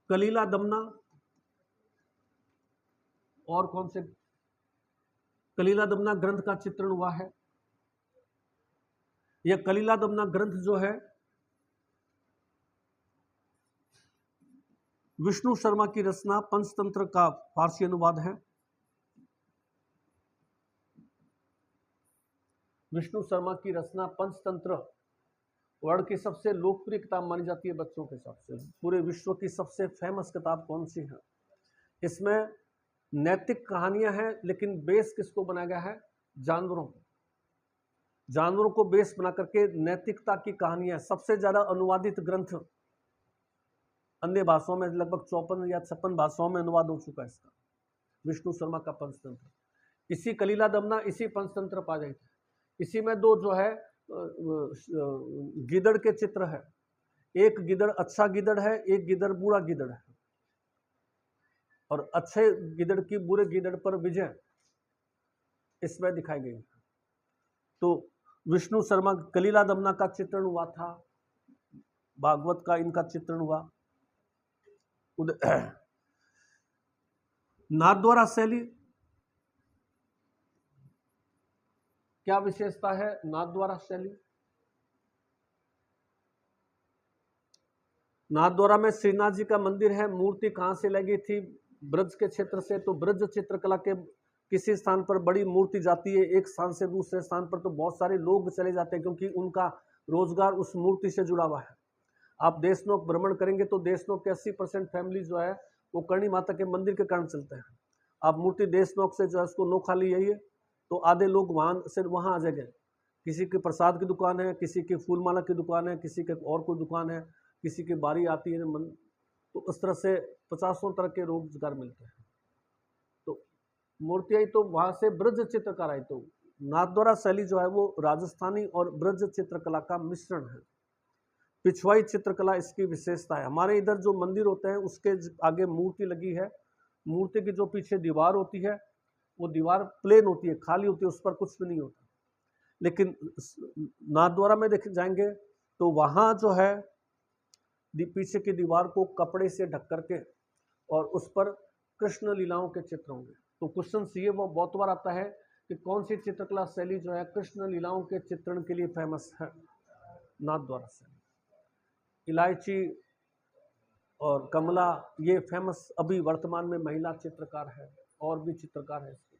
कलीला दमना और कौन से, कलीला दमना ग्रंथ का चित्रण हुआ है। यह कलीला दमना ग्रंथ जो है विष्णु शर्मा की रचना, पंचतंत्र का फारसी अनुवाद है। विष्णु शर्मा की रचना पंचतंत्र वर्ल्ड की सबसे लोकप्रिय किताब मानी जाती है बच्चों के हिसाब से। पूरे विश्व की सबसे फेमस किताब कौन सी है? इसमें नैतिक कहानियां हैं, लेकिन बेस किसको बनाया गया है? जानवरों, जानवरों को बेस बना करके नैतिकता की कहानियां। सबसे ज्यादा अनुवादित ग्रंथ अन्य भाषाओं में, लगभग 54 या 56 भाषाओं में अनुवाद हो चुका है इसका, विष्णु शर्मा का पंचतंत्र। इसी कलीला दमना इसी पंचतंत्र पा जाए थे। इसी में दो जो है गिदड़ के चित्र है, एक गिदड़ अच्छा गिदड़ है, एक गिदड़ बुरा गिदड़ है, और अच्छे गिदड़ की बुरे गिदड़ पर विजय इसमें दिखाई गई। तो विष्णु शर्मा कलीला दमना का चित्रण हुआ था, भागवत का इनका चित्रण हुआ। नाथद्वारा शैली क्या विशेषता है? नाथद्वारा शैली, नाथद्वारा में श्रीनाथ जी का मंदिर है। मूर्ति कहां से लगी थी? ब्रज के क्षेत्र से। तो ब्रज चित्रकला के किसी स्थान पर बड़ी मूर्ति जाती है, एक स्थान से दूसरे स्थान पर, तो बहुत सारे लोग चले जाते हैं क्योंकि उनका रोजगार उस मूर्ति से जुड़ा हुआ है। आप देशनोक भ्रमण करेंगे तो देशनोक के 80% फैमिली जो है वो करणी माता के मंदिर के कारण चलते हैं। आप मूर्ति देशनोक से जो है उसको नोखा ले आइए तो आधे लोग वहां से वहां आ जाएंगे। किसी के प्रसाद की दुकान है, किसी की फूलमाला की दुकान है, किसी के और कोई दुकान है, किसी की बारी आती है मन, तो उस तरह से 50 तरह के रोजगार मिलते हैं। तो मूर्ति आई तो वहां से ब्रज चित्रकार आई। तो नाथद्वारा शैली जो है वो राजस्थानी और ब्रज चित्रकला का मिश्रण है। पिछवाई चित्रकला इसकी विशेषता है। हमारे इधर जो मंदिर होते हैं उसके आगे मूर्ति लगी है, मूर्ति की जो पीछे दीवार होती है वो दीवार प्लेन होती है, खाली होती है, उस पर कुछ भी नहीं होता। लेकिन नाथद्वारा में देख जाएंगे तो वहां जो है पीछे की दीवार को कपड़े से ढक करके और उस पर कृष्ण लीलाओं के चित्र होंगे। तो क्वेश्चन ये वो बहुत बार आता है कि कौन सी चित्रकला शैली जो है कृष्ण लीलाओं के चित्रण के लिए फेमस है? नाथद्वारा शैली। इलायची और कमला ये फेमस अभी वर्तमान में महिला चित्रकार है, और भी चित्रकार है इसके।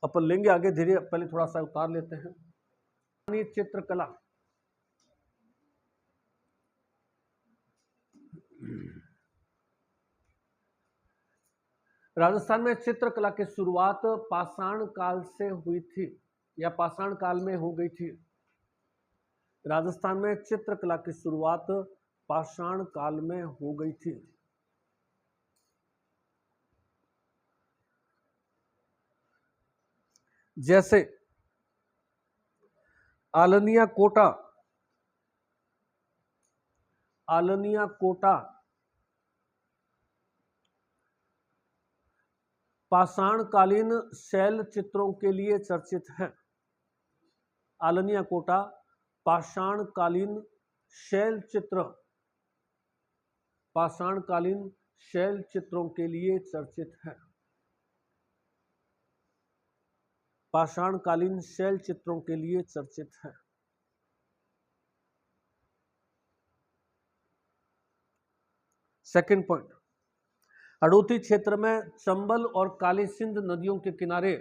अपन लेंगे आगे धीरे, पहले थोड़ा सा उतार लेते हैं। चित्रकला, राजस्थान में चित्रकला की शुरुआत पाषाण काल से हुई थी या पाषाण काल में हो गई थी। राजस्थान में चित्रकला की शुरुआत पाषाण काल में हो गई थी। जैसे आलनिया कोटा, आलनिया कोटा पाषाणकालीन शैल चित्रों के लिए चर्चित है। आलनिया कोटा पाषाणकालीन शैल चित्र, पाषाणकालीन शैल चित्रों के लिए चर्चित है। पाषाणकालीन शैल चित्रों के लिए चर्चित है। सेकंड पॉइंट, हड़ौती क्षेत्र में चंबल और काली सिंध नदियों के किनारे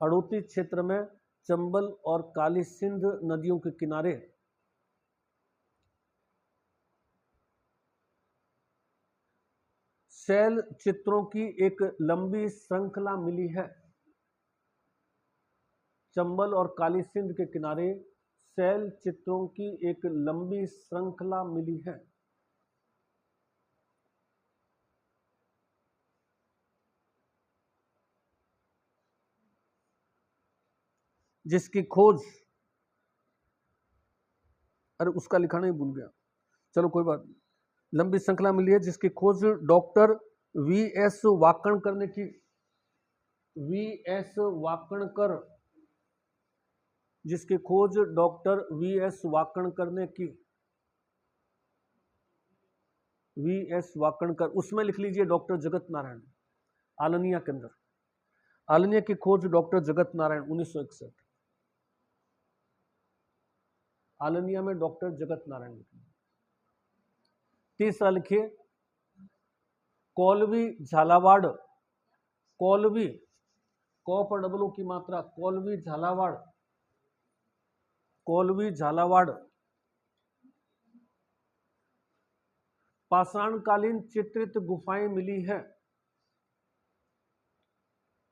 हड़ौती क्षेत्र में चंबल और काली सिंध नदियों के किनारे शैल चित्रों की एक लंबी श्रृंखला मिली है। चंबल और काली सिंध के किनारे शैल चित्रों की एक लंबी श्रृंखला मिली है। जिसकी खोज, अरे उसका लिखा नहीं, भूल गया, चलो कोई बात नहीं। लंबी श्रृंखला मिली है जिसकी खोज डॉक्टर वी.एस. वाकणकर ने की। वी.एस. वाकणकर, जिसकी खोज डॉक्टर वी.एस. वाकणकर ने की। वी.एस. वाकणकर, उसमें लिख लीजिए डॉक्टर जगत नारायण, आलनिया के अंदर। आलनिया की खोज डॉक्टर जगत नारायण 1961। आलनिया में डॉक्टर जगत नारायण। तीसरा लिखिए कौलवी झालावाड़, कौलवी, कौ पर डबल ओ की मात्रा, कौलवी झालावाड़, कौलवी झालावाड़ पाषाणकालीन चित्रित गुफाएं मिली है।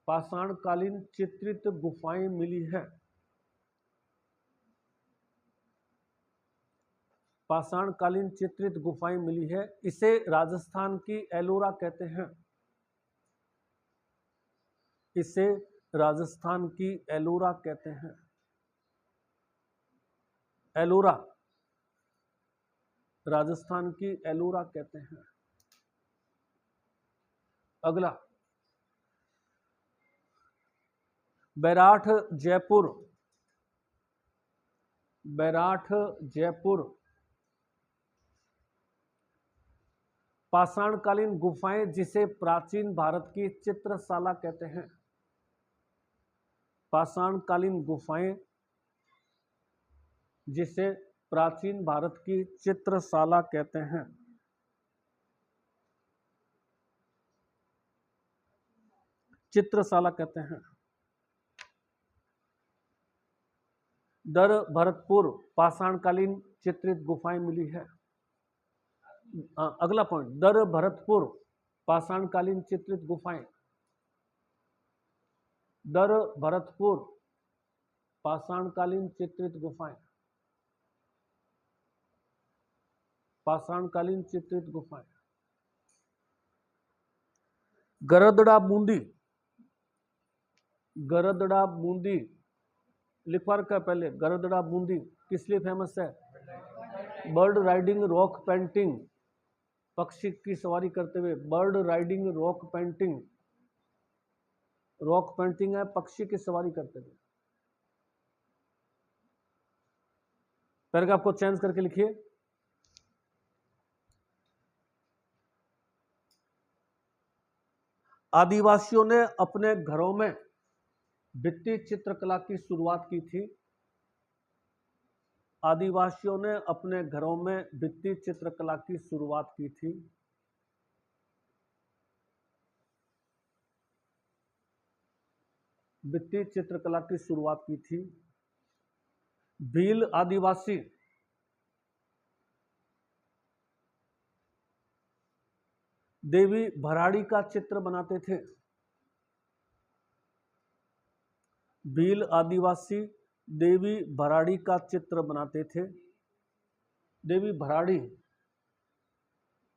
पाषाणकालीन चित्रित गुफाएं मिली है। पाषाणकालीन चित्रित गुफाएं मिली है। इसे राजस्थान की एलोरा कहते हैं। इसे राजस्थान की एलोरा कहते हैं। एलोरा, राजस्थान की एलोरा कहते हैं। अगला बैराठ जयपुर, बैराठ जयपुर पाषाणकालीन गुफाएं जिसे प्राचीन भारत की चित्रशाला कहते हैं। पाषाणकालीन गुफाएं जिसे प्राचीन भारत की चित्रशाला कहते हैं। चित्रशाला कहते हैं। दर भरतपुर पाषाणकालीन चित्रित गुफाएं मिली है। अगला पॉइंट, दर भरतपुर पाषाणकालीन चित्रित गुफाएं। दर भरतपुर पाषाणकालीन चित्रित गुफाएं। पाषाणकालीन चित्रित गुफाएं। गरदड़ा बूंदी, गरदड़ा बूंदी लिखवा रखा है पहले। गरदड़ा बूंदी किस लिए फेमस है? बर्ड राइडिंग रॉक पेंटिंग, पक्षी की सवारी करते हुए। Bird riding rock painting, rock painting है पक्षी की सवारी करते हुए। पैराग्राफ को चेंज करके लिखिए। आदिवासियों ने अपने घरों में भित्ति चित्रकला की शुरुआत की थी। आदिवासियों ने अपने घरों में भित्ति चित्रकला की शुरुआत की थी। भित्ति चित्रकला की शुरुआत की थी। भील आदिवासी देवी भराड़ी का चित्र बनाते थे। भील आदिवासी देवी भराड़ी का चित्र बनाते थे। देवी भराड़ी,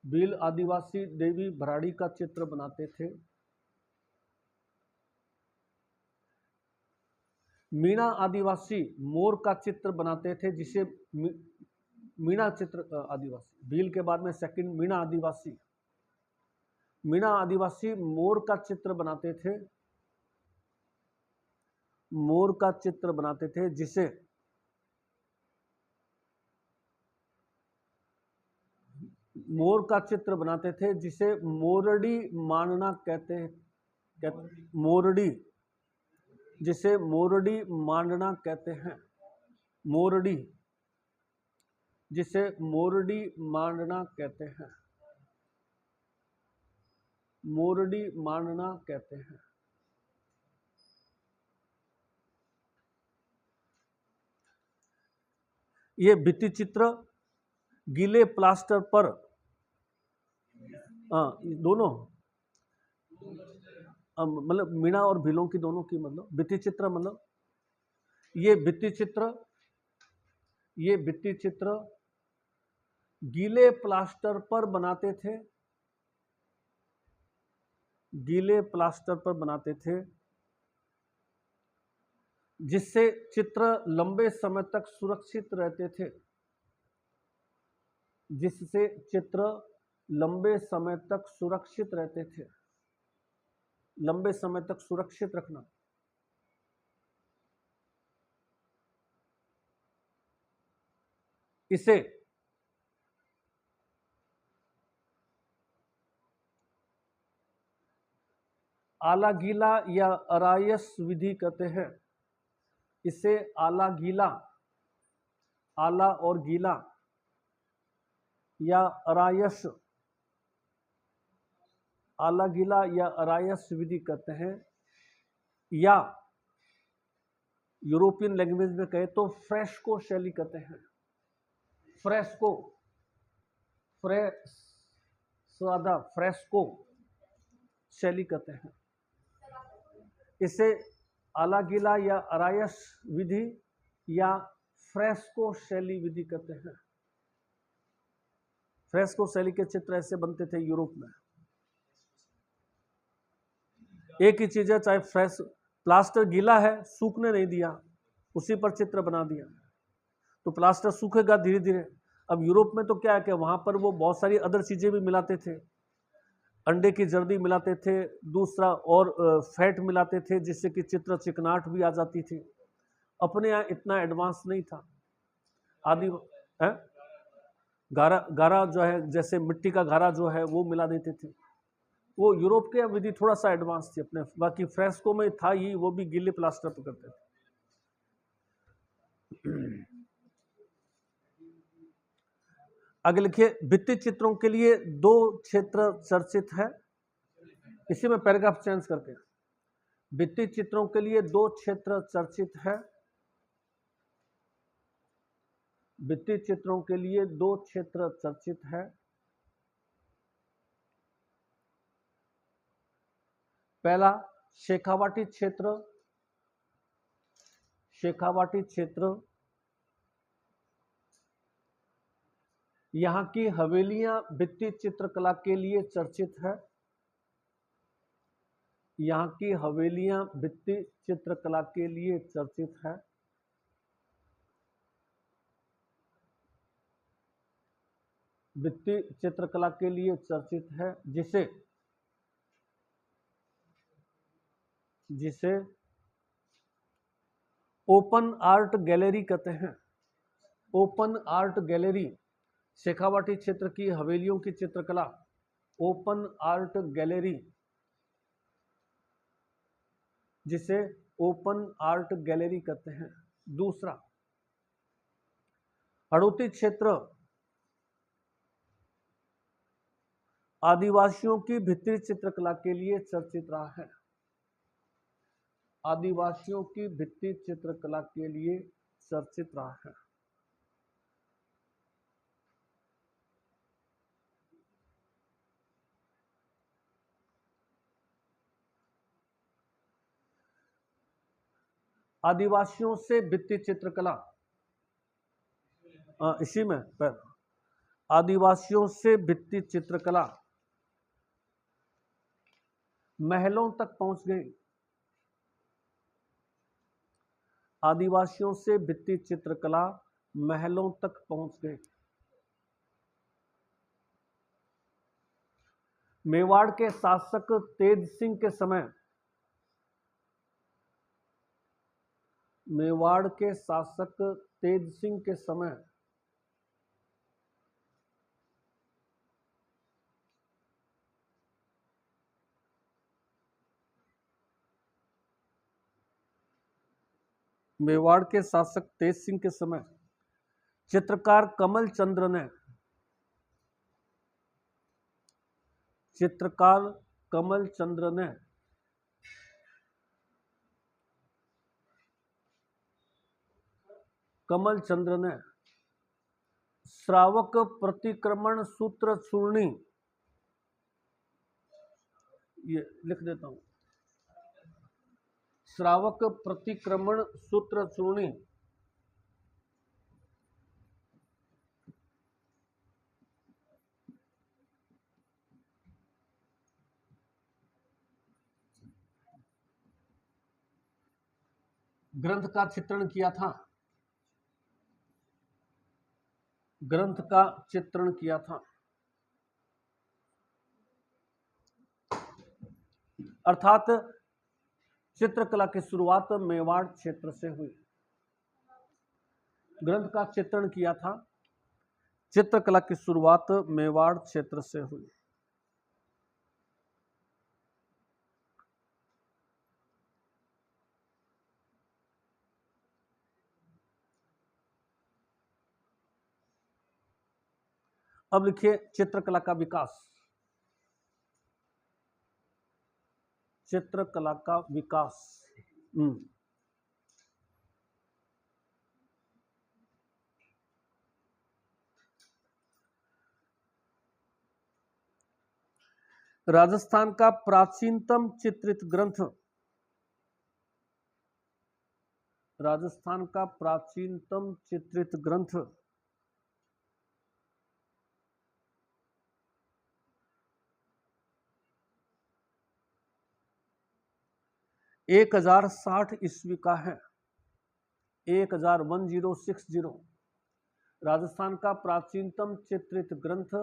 भील आदिवासी देवी भराड़ी का चित्र बनाते थे। मीणा आदिवासी मोर का चित्र बनाते थे, जिसे मीणा चित्र आदिवासी, भील के बाद में सेकंड मीणा आदिवासी। मीणा आदिवासी मोर का चित्र बनाते थे, मोर का चित्र बनाते थे, जिसे मोर का चित्र बनाते थे, जिसे मोरडी मांडना कहते, मोरडी, जिसे मोरडी मांडना कहते हैं। मोरडी, जिसे मोरडी मांडना कहते हैं। मोरडी मांडना कहते हैं। ये भित्ति चित्र गीले प्लास्टर पर, दोनों मतलब मीणा और भीलों की दोनों की, मतलब भित्ति चित्र, मतलब ये भित्ति चित्र गीले प्लास्टर पर बनाते थे, गीले प्लास्टर पर बनाते थे, जिससे चित्र लंबे समय तक सुरक्षित रहते थे, जिससे चित्र लंबे समय तक सुरक्षित रहते थे। लंबे समय तक सुरक्षित रखना। इसे आला गीला या अरायस विधि कहते हैं। इसे आला गीला, आला और गीला या अरायस, आला गीला या अरायस विधि कहते हैं, या यूरोपियन लैंग्वेज में कहे तो फ्रेस्को शैली कहते हैं। फ्रेस्को, फ्रेस्को शैली कहते हैं। इसे आला गीला या अरायस विधि या फ्रेस्को शैली विधि कहते हैं। फ्रेस्को शैली के चित्र ऐसे बनते थे यूरोप में। एक ही चीज है, चाहे प्लास्टर गीला है, सूखने नहीं दिया, उसी पर चित्र बना दिया, तो प्लास्टर सूखेगा धीरे धीरे। अब यूरोप में तो क्या है कि वहां पर वो बहुत सारी अदर चीजें भी मिलाते थे, अंडे की जर्दी मिलाते थे, दूसरा और फैट मिलाते थे, जिससे कि चित्र चिकनाहट भी आ जाती थी। अपने यहाँ इतना एडवांस नहीं था। आदि गारा, गारा जो है, जैसे मिट्टी का गारा जो है वो मिला देते थे। वो यूरोप के विधि थोड़ा सा एडवांस थी अपने, बाकी फ्रेस्को में था ही, वो भी गीले प्लास्टर पर करते थे। आगे लिखिए, भित्ति चित्रों के लिए दो क्षेत्र चर्चित है। इसी में पैराग्राफ चेंज करके, भित्ति चित्रों के लिए दो क्षेत्र चर्चित है। भित्ति चित्रों के लिए दो क्षेत्र चर्चित है। पहला शेखावाटी क्षेत्र, शेखावाटी क्षेत्र यहाँ की हवेलियां भित्ति चित्रकला के लिए चर्चित है। यहाँ की हवेलियां भित्ति चित्रकला के लिए चर्चित है। भित्ति चित्रकला के लिए चर्चित है, जिसे ओपन आर्ट गैलरी कहते हैं। ओपन आर्ट गैलरी, शेखावाटी क्षेत्र की हवेलियों की चित्रकला ओपन आर्ट गैलरी, जिसे ओपन आर्ट गैलरी कहते हैं। दूसरा, हड़ौती क्षेत्र आदिवासियों की भित्ति चित्रकला के लिए चर्चित रहा है। आदिवासियों की भित्ति चित्रकला के लिए चर्चित रहा है? आदिवासियों से भित्ति चित्रकला, इसी में आदिवासियों से भित्ति चित्रकला महलों तक पहुंच गई। आदिवासियों से भित्ति चित्रकला महलों तक पहुंच गई। मेवाड़ के शासक तेज सिंह के समय, मेवाड़ के शासक तेज सिंह के समय मेवाड़ के शासक तेज सिंह के समय चित्रकार कमल चंद्र ने, चित्रकार कमल चंद्र ने श्रावक प्रतिक्रमण सूत्र चूर्णी, ये लिख देता हूं, श्रावक प्रतिक्रमण सूत्र चूर्णी ग्रंथ का चित्रण किया था, ग्रंथ का चित्रण किया था। अर्थात चित्रकला की शुरुआत मेवाड़ क्षेत्र से हुई। ग्रंथ का चित्रण किया था, चित्रकला की शुरुआत मेवाड़ क्षेत्र से हुई। अब लिखिए चित्रकला का विकास। चित्रकला का विकास। राजस्थान का प्राचीनतम चित्रित ग्रंथ, राजस्थान का प्राचीनतम चित्रित ग्रंथ 1060 ईस्वी का है। 1060। राजस्थान का प्राचीनतम चित्रित ग्रंथ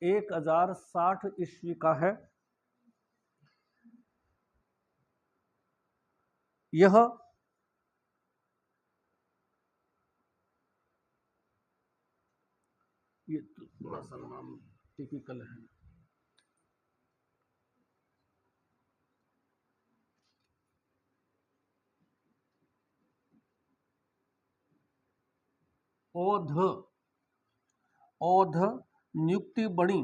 1060 ईस्वी का है। यह ये थोड़ा सा नाम टिपिकल है। ओध नियुक्ति बणी,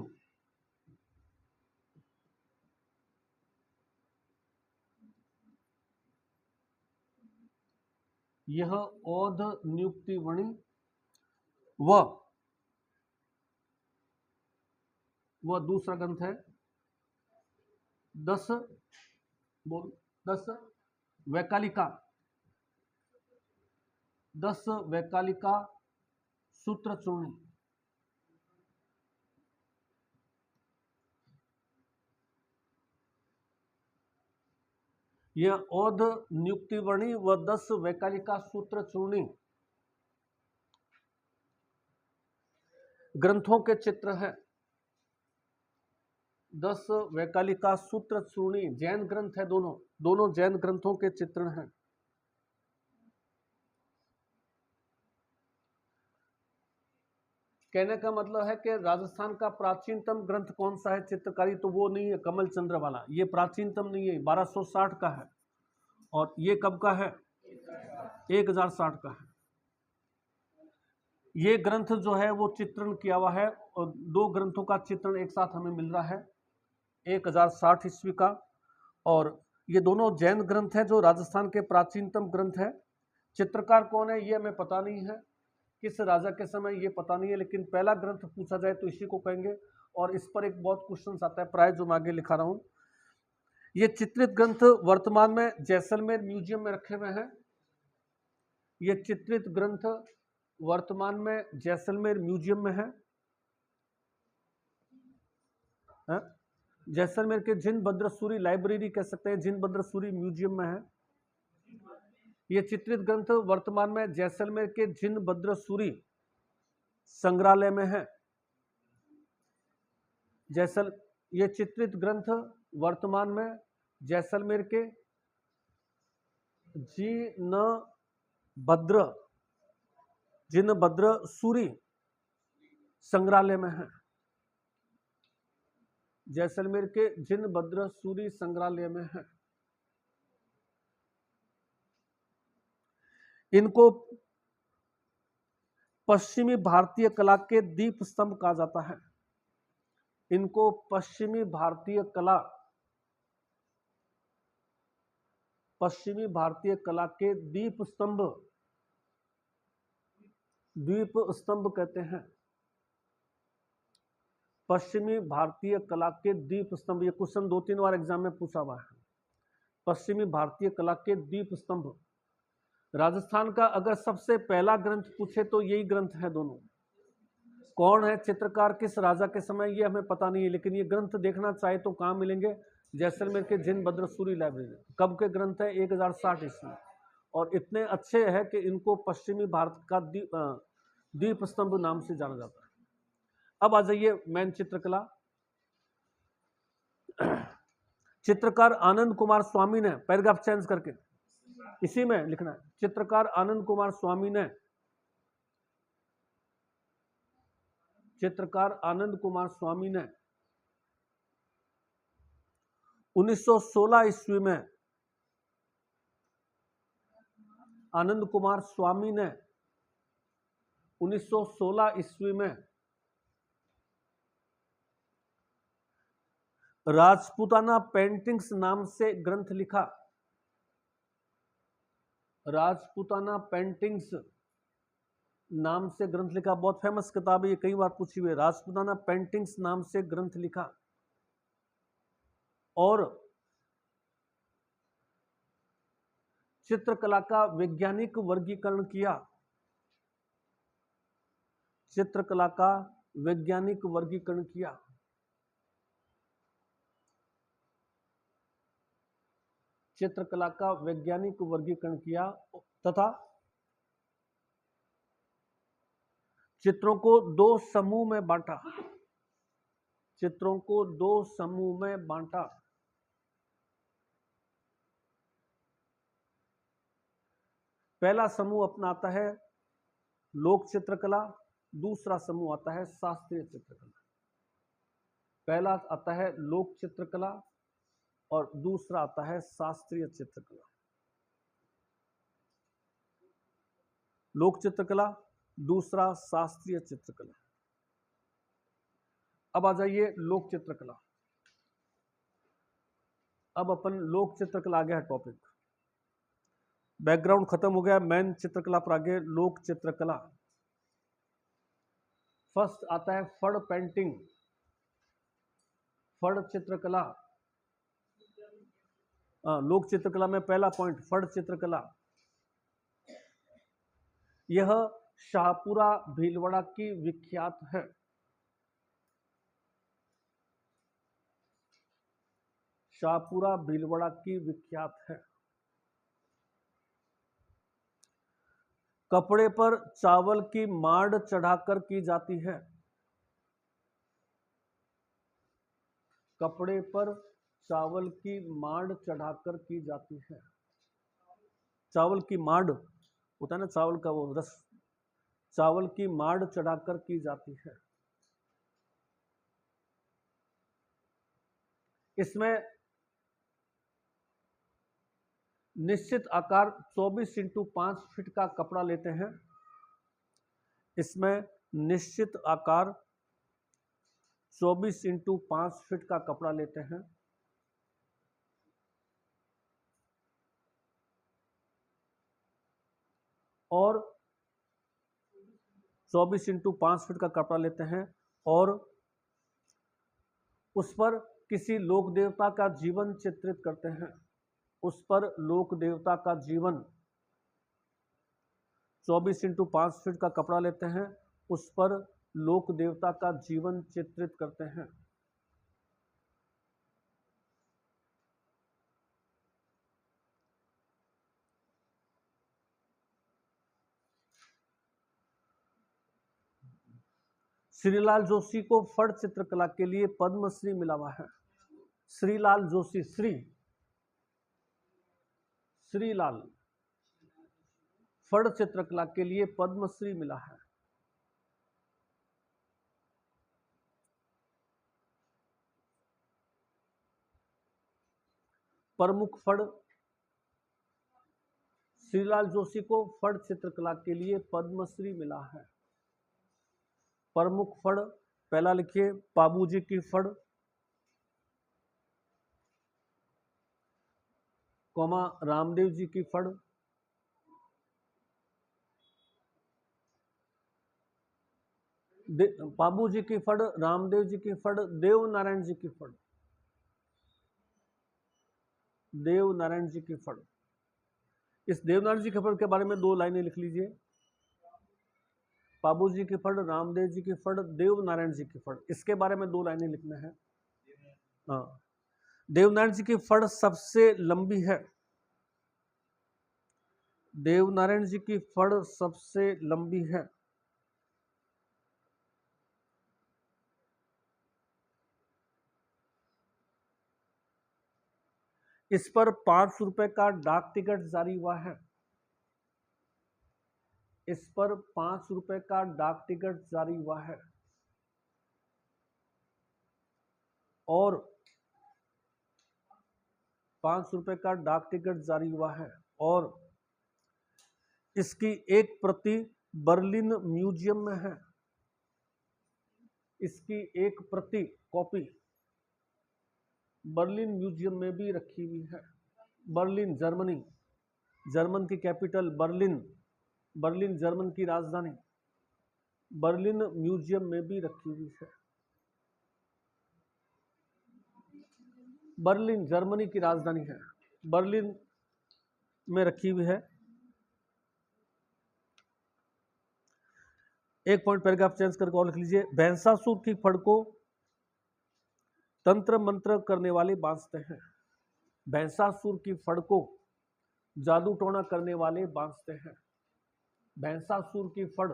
यह ओध नियुक्ति बणी वह दूसरा ग्रंथ है 10 वैकालिका, 10 वैकालिका सूत्र चूर्णी। यह ओध नियुक्तिवर्णी व 10 वैकालिका सूत्र चूर्णी ग्रंथों के चित्र है। 10 वैकालिका सूत्र चूर्णी जैन ग्रंथ है, दोनों जैन ग्रंथों के चित्रण हैं। कहने का मतलब है कि राजस्थान का प्राचीनतम ग्रंथ कौन सा है चित्रकारी, तो वो नहीं है कमल चंद्र वाला, ये प्राचीनतम नहीं है, 1260 का है। और ये कब का है? 1060 का है। ये ग्रंथ जो है वो चित्रण किया हुआ है, और 2 ग्रंथों का चित्रण एक साथ हमें मिल रहा है, 1060 ईस्वी का और ये दोनों जैन ग्रंथ हैं जो राजस्थान के प्राचीनतम ग्रंथ है। चित्रकार कौन है ये हमें पता नहीं है, किस राजा के समय ये पता नहीं है, लेकिन पहला ग्रंथ पूछा जाए तो इसी को कहेंगे। और इस पर एक बहुत क्वेश्चन आता है प्राय जो मैं आगे लिखा रहा हूं। ये चित्रित ग्रंथ वर्तमान में जैसलमेर म्यूजियम में रखे हुए हैं। ये चित्रित ग्रंथ वर्तमान में जैसलमेर म्यूजियम में है। जैसलमेर के जिन भद्रसूरी लाइब्रेरी कह सकते हैं, जिन भद्रसूरी म्यूजियम में है। ये चित्रित ग्रंथ वर्तमान में जैसलमेर के जिन भद्रसूरी संग्रहालय में है। ये चित्रित ग्रंथ वर्तमान में जैसलमेर के जिन भद्रसूरी संग्रहालय में है। जैसलमेर के जिन भद्रसूरी संग्रहालय में है। इनको पश्चिमी भारतीय कला के दीप स्तंभ कहा जाता है। इनको पश्चिमी भारतीय कला के दीप स्तंभ कहते हैं। पश्चिमी भारतीय कला के दीप स्तंभ, ये क्वेश्चन 2-3 बार एग्जाम में पूछा हुआ है। पश्चिमी भारतीय कला के दीप स्तंभ। राजस्थान का अगर सबसे पहला ग्रंथ पूछे तो यही ग्रंथ है दोनों। कौन है चित्रकार, किस राजा के समय, ये हमें पता नहीं है, लेकिन ये ग्रंथ देखना चाहे तो कहाँ मिलेंगे? जैसलमेर के जिन भद्रसूरी लाइब्रेरी। कब के ग्रंथ है? 1060 ईस्वी। और इतने अच्छे हैं कि इनको पश्चिमी भारत का दीप स्तंभ नाम से जाना जाता है। अब आ जाइए मेन चित्रकला। चित्रकार आनंद कुमार स्वामी ने, पैराग्राफ चेंज करके इसी में लिखना है। चित्रकार आनंद कुमार स्वामी ने 1916 ईस्वी में, आनंद कुमार स्वामी ने 1916 ईस्वी में राजपूताना पेंटिंग्स नाम से ग्रंथ लिखा। राजपूताना पेंटिंग्स नाम से ग्रंथ लिखा। बहुत फेमस किताब है ये, कई बार पूछी हुई है। राजपूताना पेंटिंग्स नाम से ग्रंथ लिखा और चित्रकला का वैज्ञानिक वर्गीकरण किया। चित्रकला का वैज्ञानिक वर्गीकरण किया। चित्रकला का वैज्ञानिक वर्गीकरण किया तथा चित्रों को 2 समूह में बांटा। चित्रों को 2 समूह में बांटा। पहला समूह अपना आता है लोक चित्रकला, दूसरा समूह आता है शास्त्रीय चित्रकला। पहला आता है लोक चित्रकला और दूसरा आता है शास्त्रीय चित्रकला। लोक चित्रकला, दूसरा शास्त्रीय चित्रकला। अब आ जाइए लोक चित्रकला। अब अपन लोक चित्रकला आ गया है टॉपिक। बैकग्राउंड खत्म हो गया, मेन चित्रकला पर आगे लोक चित्रकला। फर्स्ट आता है फड़ पेंटिंग, फड़ चित्रकला। लोक चित्रकला में पहला पॉइंट फड़ चित्रकला। यह शाहपुरा भीलवाड़ा की विख्यात है। शाहपुरा भीलवाड़ा की विख्यात है। कपड़े पर चावल की माड़ चढ़ाकर की जाती है। कपड़े पर चावल की माड़ चढ़ाकर की जाती है। चावल की माड़ होता है ना, चावल का वो रस, चावल की माड़ चढ़ाकर की जाती है। इसमें निश्चित आकार 24x5 फीट का कपड़ा लेते हैं। इसमें निश्चित आकार 24x5 फीट का कपड़ा लेते हैं। और 24 इंटू 5 फीट का कपड़ा लेते हैं और उस पर किसी लोक देवता का जीवन चित्रित करते हैं। उस पर लोक देवता का जीवन 24 इंटू 5 फीट का कपड़ा लेते हैं, उस पर लोक देवता का जीवन चित्रित करते हैं। श्रीलाल जोशी को फड़ चित्रकला के लिए पद्मश्री मिला हुआ है। श्रीलाल जोशी, श्रीलाल फड़ चित्रकला के लिए पद्मश्री मिला है। प्रमुख फड़, श्रीलाल जोशी को फड़ चित्रकला के लिए पद्मश्री मिला है। प्रमुख फड़, पहला लिखिए बाबूजी की फड़, कौमा रामदेव जी की फड़, बाबू जी की फड़, रामदेव जी की फड़, देव नारायण जी की फड़, देव नारायण जी की फड़। इस देवनारायण जी की फड़ के बारे में 2 लाइनें लिख लीजिए। बाबू जी की फड़, रामदेव जी की फड़, देव नारायण जी की फड़, इसके बारे में 2 लाइनें लिखना है। हाँ, देवनारायण जी की फड़ सबसे लंबी है। देवनारायण जी की फड़ सबसे लंबी है। इस पर 5 रुपए का डाक टिकट जारी हुआ है। इस पर 5 रुपए का डाक टिकट जारी हुआ है और 5 रुपए का डाक टिकट जारी हुआ है और इसकी एक प्रति बर्लिन म्यूजियम में है। इसकी एक प्रति कॉपी बर्लिन म्यूजियम में भी रखी हुई है। बर्लिन, जर्मनी, जर्मन की कैपिटल बर्लिन, बर्लिन जर्मन की राजधानी, बर्लिन म्यूजियम में भी रखी हुई है। बर्लिन जर्मनी की राजधानी है, बर्लिन में रखी हुई है। एक पॉइंट पैराग्राफ चेंज करके और लिख लीजिए। भैंसासुर की फड़ को तंत्र मंत्र करने वाले बांधते हैं। भैंसासुर की फड़ को जादू टोना करने वाले बांधते हैं। भैंसासुर की फड़,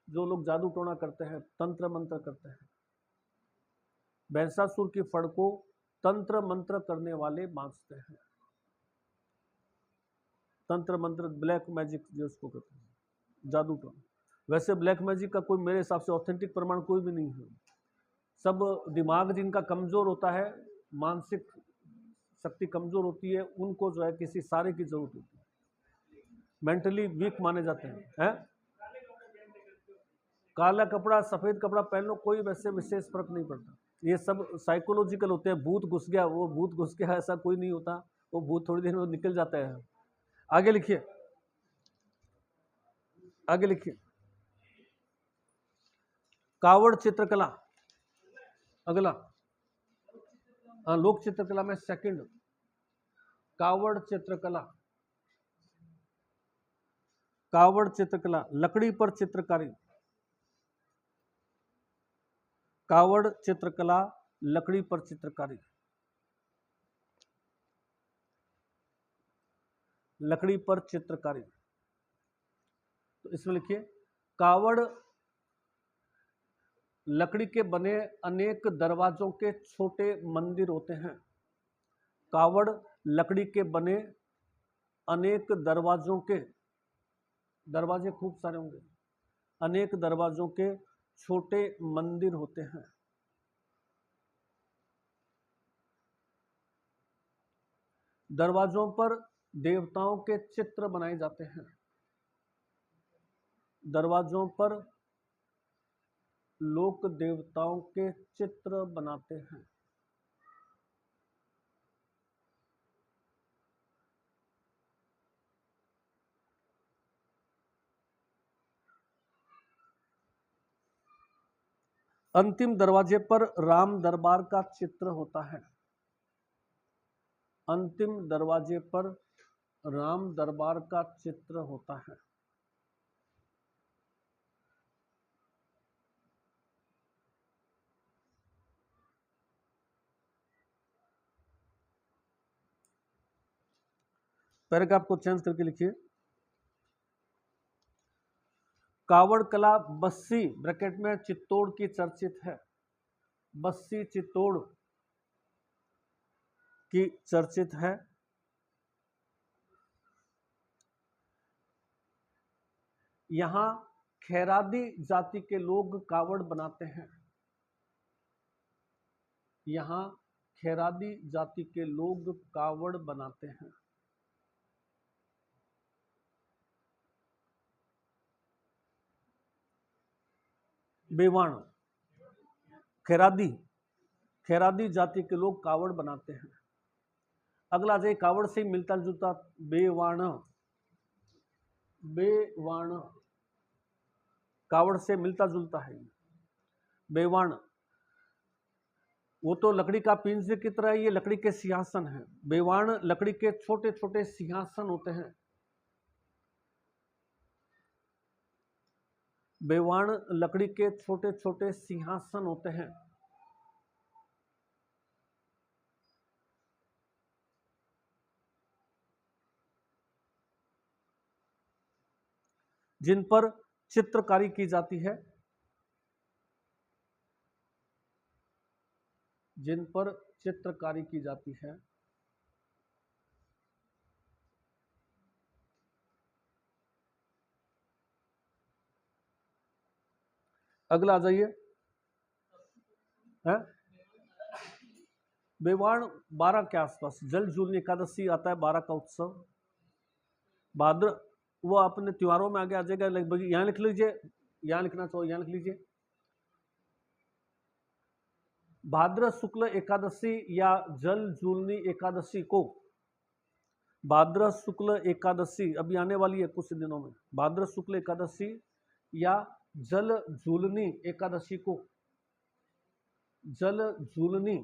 जो लोग जादू टोना करते हैं, तंत्र मंत्र करते हैं, भैंसासुर की फड़ को तंत्र मंत्र करने वाले बांधते हैं। तंत्र मंत्र, ब्लैक मैजिक जो उसको कहते हैं, जादू टोना। वैसे ब्लैक मैजिक का कोई मेरे हिसाब से ऑथेंटिक प्रमाण कोई भी नहीं है। सब दिमाग जिनका कमजोर होता है, मानसिक शक्ति कमजोर होती है, उनको जो है किसी सारे की जरूरत होती है। मेंटली वीक माने जाते हैं। काला कपड़ा सफेद कपड़ा पहन लो, कोई वैसे विशेष फर्क नहीं पड़ता। ये सब साइकोलॉजिकल होते हैं। भूत घुस गया, वो भूत घुस गया, ऐसा कोई नहीं होता। वो भूत थोड़ी देर में निकल जाता है। आगे लिखिए, आगे लिखिए। कावड़ चित्रकला, अगला। लोक चित्रकला में सेकंड, कावड़ चित्रकला। कावड़ चित्रकला, लकड़ी पर चित्रकारी। कावड़ चित्रकला, लकड़ी पर चित्रकारी। लकड़ी पर चित्रकारी, तो इसमें लिखिए कावड़ लकड़ी के बने अनेक दरवाजों के छोटे मंदिर होते हैं। कावड़ लकड़ी के बने अनेक दरवाजों के, दरवाजे खूब सारे होंगे, अनेक दरवाजों के छोटे मंदिर होते हैं। दरवाजों पर देवताओं के चित्र बनाए जाते हैं। दरवाजों पर लोक देवताओं के चित्र बनाते हैं। अंतिम दरवाजे पर राम दरबार का चित्र होता है। अंतिम दरवाजे पर राम दरबार का चित्र होता है। पैराग्राफ को चेंज करके लिखिए। कावड़ कला बस्सी ब्रैकेट में चित्तौड़ की चर्चित है। बस्सी चित्तौड़ की चर्चित है। यहां खैरादी जाति के लोग कावड़ बनाते हैं। यहां खैरादी जाति के लोग कावड़ बनाते हैं। बेवाण खैरादी जाति के लोग कावड़ बनाते हैं। अगला जाए कावड़ से मिलता जुलता बेवाण कावड़ से मिलता जुलता है। बेवाण वो तो लकड़ी का पिंजरे की तरह, ये लकड़ी के सिंहासन है। बेवाण लकड़ी के छोटे छोटे सिंहासन होते हैं। बेवाण लकड़ी के छोटे छोटे सिंहासन होते हैं जिन पर चित्रकारी की जाती है। जिन पर चित्रकारी की जाती है। अगला आ जाइए। बेवाण 12 के आसपास जल झूलनी एकादशी आता है। 12 का उत्सव भाद्र, वो अपने त्योहारों में आगे आ जाएगा। लगभग यहां लिख लीजिए, यहां लिखना चाहिए, यहां लिख लीजिए। भाद्र शुक्ल एकादशी या जल झूलनी एकादशी को, भाद्र शुक्ल एकादशी अभी आने वाली है कुछ दिनों में। भाद्र शुक्ल एकादशी या जल झूलनी एकादशी को, जल झूलनी,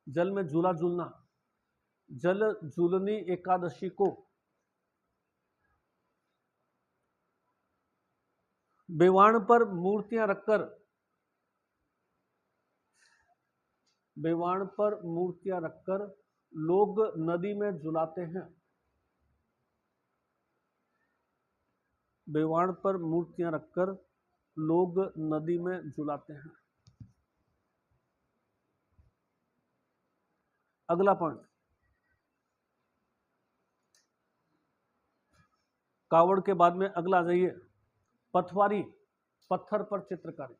जल में झूला झूलना, जल झूलनी एकादशी को बेवाण पर मूर्तियां रखकर, बेवाण पर मूर्तियां रखकर लोग नदी में झुलाते हैं। बेवाण पर मूर्तियां रखकर लोग नदी में झुलाते हैं। अगला पॉइंट, कावड़ के बाद में अगला आ जाइए। पथवारी पत्थर पर चित्रकारी।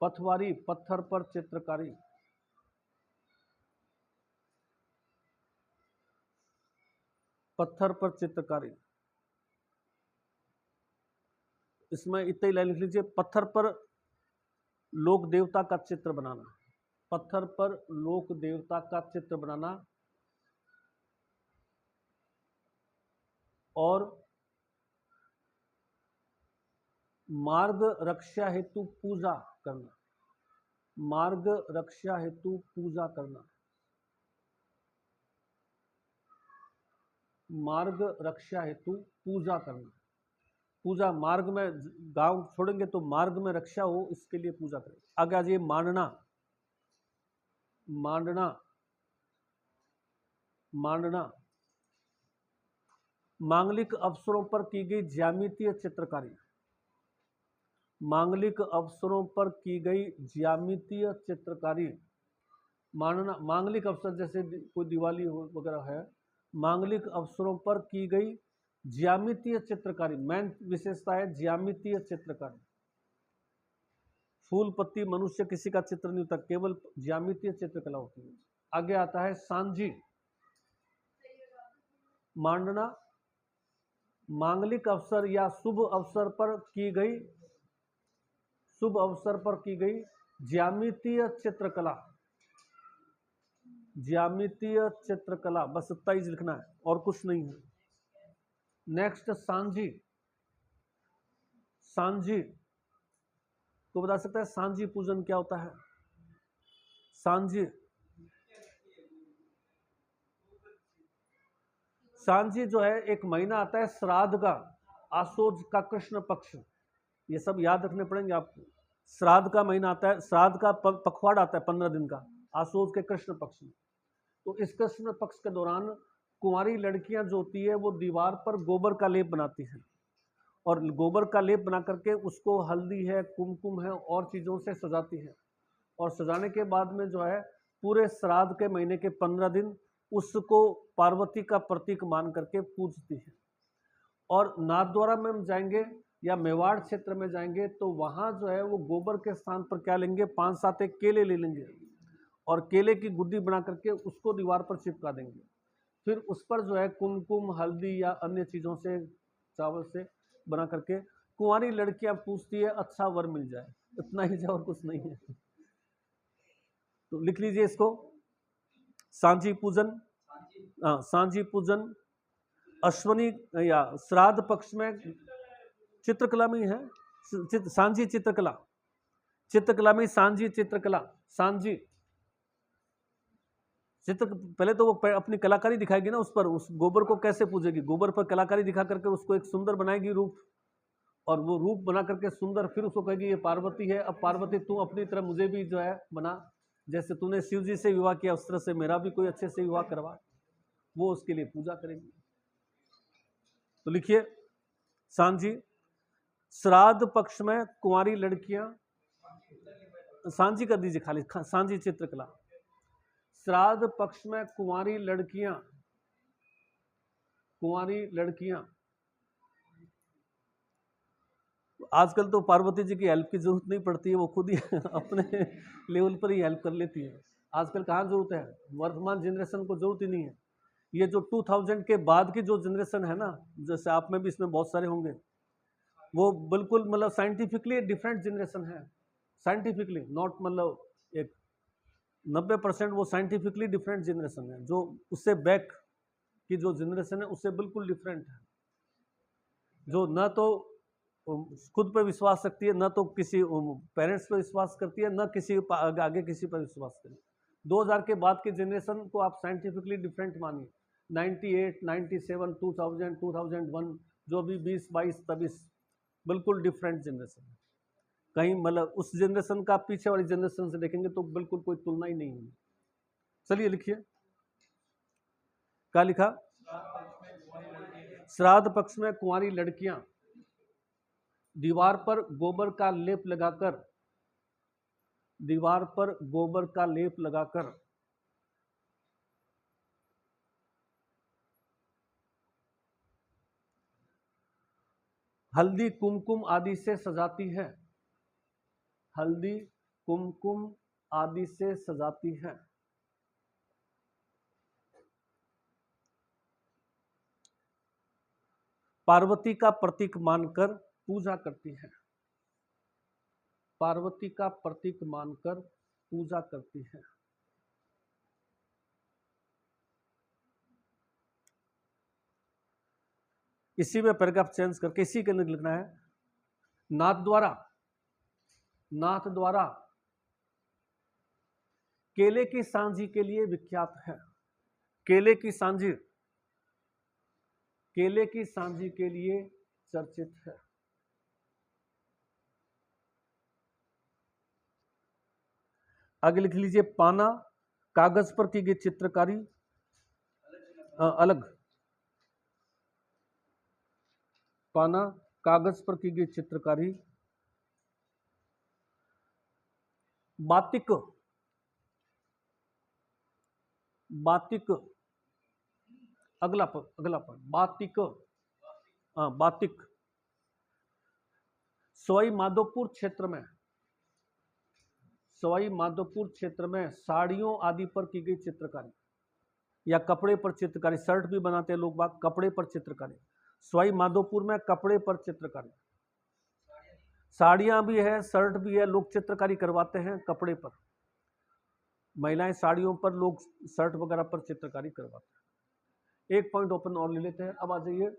पथवारी पत्थर पर चित्रकारी। पत्थर पर चित्रकारी, इसमें इतना ही लाइन लिख लीजिए। पत्थर पर लोक देवता का चित्र बनाना। पत्थर पर लोक देवता का चित्र बनाना और मार्ग रक्षा हेतु पूजा करना। मार्ग रक्षा हेतु पूजा करना। मार्ग रक्षा हेतु पूजा करना। पूजा, मार्ग में गांव छोड़ेंगे तो मार्ग में रक्षा हो, इसके लिए पूजा करें। आगे आ जाइए। मांडना। मांडना मांडना मांगलिक अवसरों पर की गई ज्यामितीय चित्रकारी। मांगलिक अवसरों पर की गई ज्यामितीय चित्रकारी। मांडना मांगलिक अवसर, जैसे कोई दिवाली वगैरह है, मांगलिक अवसरों पर की गई ज्यामितीय चित्रकारी। मेन विशेषता है ज्यामितीय चित्रकारी। फूल पत्ती मनुष्य किसी का चित्र नहीं होता, केवल ज्यामितीय चित्रकला होती है। आगे आता है सांझी। मांडना मांगलिक अवसर या शुभ अवसर पर की गई, शुभ अवसर पर की गई ज्यामितीय चित्रकला। ज्यामितीय चित्रकला, बस इतना ही लिखना है और कुछ नहीं है। नेक्स्ट सांझी। सांझी तो बता सकता है सांझी पूजन क्या होता है? सांझी सांझी जो है एक महीना आता है श्राद्ध का, आसोज का कृष्ण पक्ष, ये सब याद रखने पड़ेंगे आपको। श्राद्ध का महीना आता है, श्राद्ध का पखवाड़ा आता है 15 दिन का, आसोज के कृष्ण पक्ष में। तो इस कृष्ण पक्ष के दौरान कुंवारी लड़कियां जो होती है वो दीवार पर गोबर का लेप बनाती हैं, और गोबर का लेप बना करके उसको हल्दी है, कुमकुम है और चीज़ों से सजाती है, और सजाने के बाद में जो है पूरे श्राद्ध के महीने के 15 दिन उसको पार्वती का प्रतीक मान करके पूजती है। और नाथद्वारा में हम जाएंगे या मेवाड़ क्षेत्र में जाएंगे तो वहाँ जो है वो गोबर के स्थान पर क्या लेंगे, 5-7 केले ले लेंगे और केले की गुड्डी बना करके उसको दीवार पर चिपका देंगे। फिर उस पर जो है कुमकुम, हल्दी या अन्य चीज़ों से, चावल से बना करके कुंवारी लड़कियां पूछती है अच्छा वर मिल जाए, इतना ही और कुछ नहीं है। तो लिख लीजिए इसको, सांझी पूजन, सांझी पूजन अश्वनी या श्राद्ध पक्ष में चित्रकला में है, सांझी चित्रकला, चित्रकला में सांझी चित्रकला, सांझी चित्र, पहले तो वो अपनी कलाकारी दिखाएगी ना उस पर, उस गोबर को कैसे पूजेगी, गोबर पर कलाकारी दिखा करके उसको एक सुंदर बनाएगी रूप, और वो रूप बना करके सुंदर, फिर उसको कहेगी ये पार्वती है, अब पार्वती तू अपनी तरह मुझे भी जो है बना, जैसे तूने शिव जी से विवाह किया उस तरह से मेरा भी कोई अच्छे से विवाह करवा, वो उसके लिए पूजा करेगी। तो लिखिए सांझी, श्राद्ध पक्ष में कुंवारी लड़कियां, सांझी कर दीजिए खाली, सांझी चित्रकला, श्राद्ध पक्ष में कुंवारी लड़कियां, कुंवारी लड़कियां, आजकल तो पार्वती जी की हेल्प की जरूरत नहीं पड़ती है, वो खुद ही अपने लेवल पर ही हेल्प कर लेती है। आजकल कहाँ जरूरत है, वर्तमान जनरेशन को जरूरत ही नहीं है। ये जो 2000 के बाद की जो जनरेशन है ना, जैसे आप में भी इसमें बहुत सारे होंगे, वो बिल्कुल मतलब साइंटिफिकली डिफरेंट जनरेशन है, साइंटिफिकली नॉट, मतलब एक 90% वो साइंटिफिकली डिफरेंट जनरेशन है, जो उससे बैक की जो जनरेशन है उससे बिल्कुल डिफरेंट है, जो न तो खुद पर विश्वास रखती है, न तो किसी पेरेंट्स पर विश्वास करती है, न किसी आगे किसी पर विश्वास करती है। 2000 के बाद की जनरेशन को आप साइंटिफिकली डिफरेंट मानिए, 98, 97, 2000, 2001, जो भी 20, 22, 23, बिल्कुल डिफरेंट जनरेशन है। कहीं मतलब उस जनरेशन का पीछे वाली जनरेशन से देखेंगे तो बिल्कुल कोई तुलना ही नहीं है। चलिए लिखिए, क्या लिखा, श्राद्ध पक्ष में कुंवारी लड़कियां दीवार पर गोबर का लेप लगाकर, दीवार पर गोबर का लेप लगाकर हल्दी कुमकुम आदि से सजाती है, हल्दी कुमकुम आदि से सजाती है। पार्वती का प्रतीक मानकर पूजा करती है, पार्वती का प्रतीक मानकर पूजा करती है। इसी में पैराग्राफ चेंज करके इसी के अंदर लिखना है, नाथ द्वारा, नाथ द्वारा केले की सांझी के लिए विख्यात है, केले की सांझी, केले की सांझी के लिए चर्चित है। आगे लिख लीजिए, पाना कागज पर की गई चित्रकारी, अलग, पाना कागज पर की गई चित्रकारी, बातिक, बातिक, अगला पर बातिक, बातिक सवाई माधोपुर क्षेत्र में, सवाई माधोपुर क्षेत्र में साड़ियों आदि पर की गई चित्रकारी या कपड़े पर चित्रकारी, शर्ट भी बनाते हैं लोग बाग, कपड़े पर चित्रकारी, सवाई माधोपुर में कपड़े पर चित्रकारी, साड़ियां भी है, शर्ट भी है, लोग चित्रकारी करवाते हैं कपड़े पर, महिलाएं साड़ियों पर, लोग शर्ट वगैरह पर चित्रकारी करवाते हैं। एक पॉइंट ओपन और ले लेते हैं। अब आ जाइए,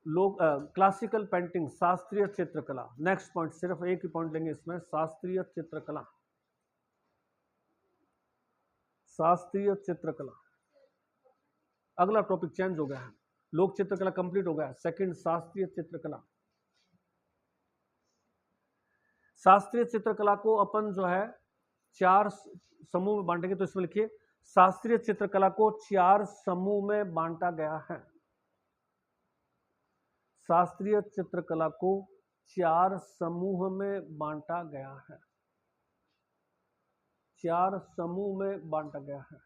लोग क्लासिकल पेंटिंग, शास्त्रीय चित्रकला। नेक्स्ट पॉइंट, सिर्फ एक ही पॉइंट लेंगे इसमें, शास्त्रीय चित्रकला। शास्त्रीय चित्रकला, अगला टॉपिक चेंज हो गया है। लोक चित्रकला कंप्लीट हो गया, सेकंड शास्त्रीय चित्रकला। शास्त्रीय चित्रकला को अपन जो है 4 समूह में बांटेंगे। तो इसमें लिखिए, शास्त्रीय चित्रकला को 4 समूह में बांटा गया है। शास्त्रीय चित्रकला को 4 समूह में बांटा गया है। 4 समूह में बांटा गया है।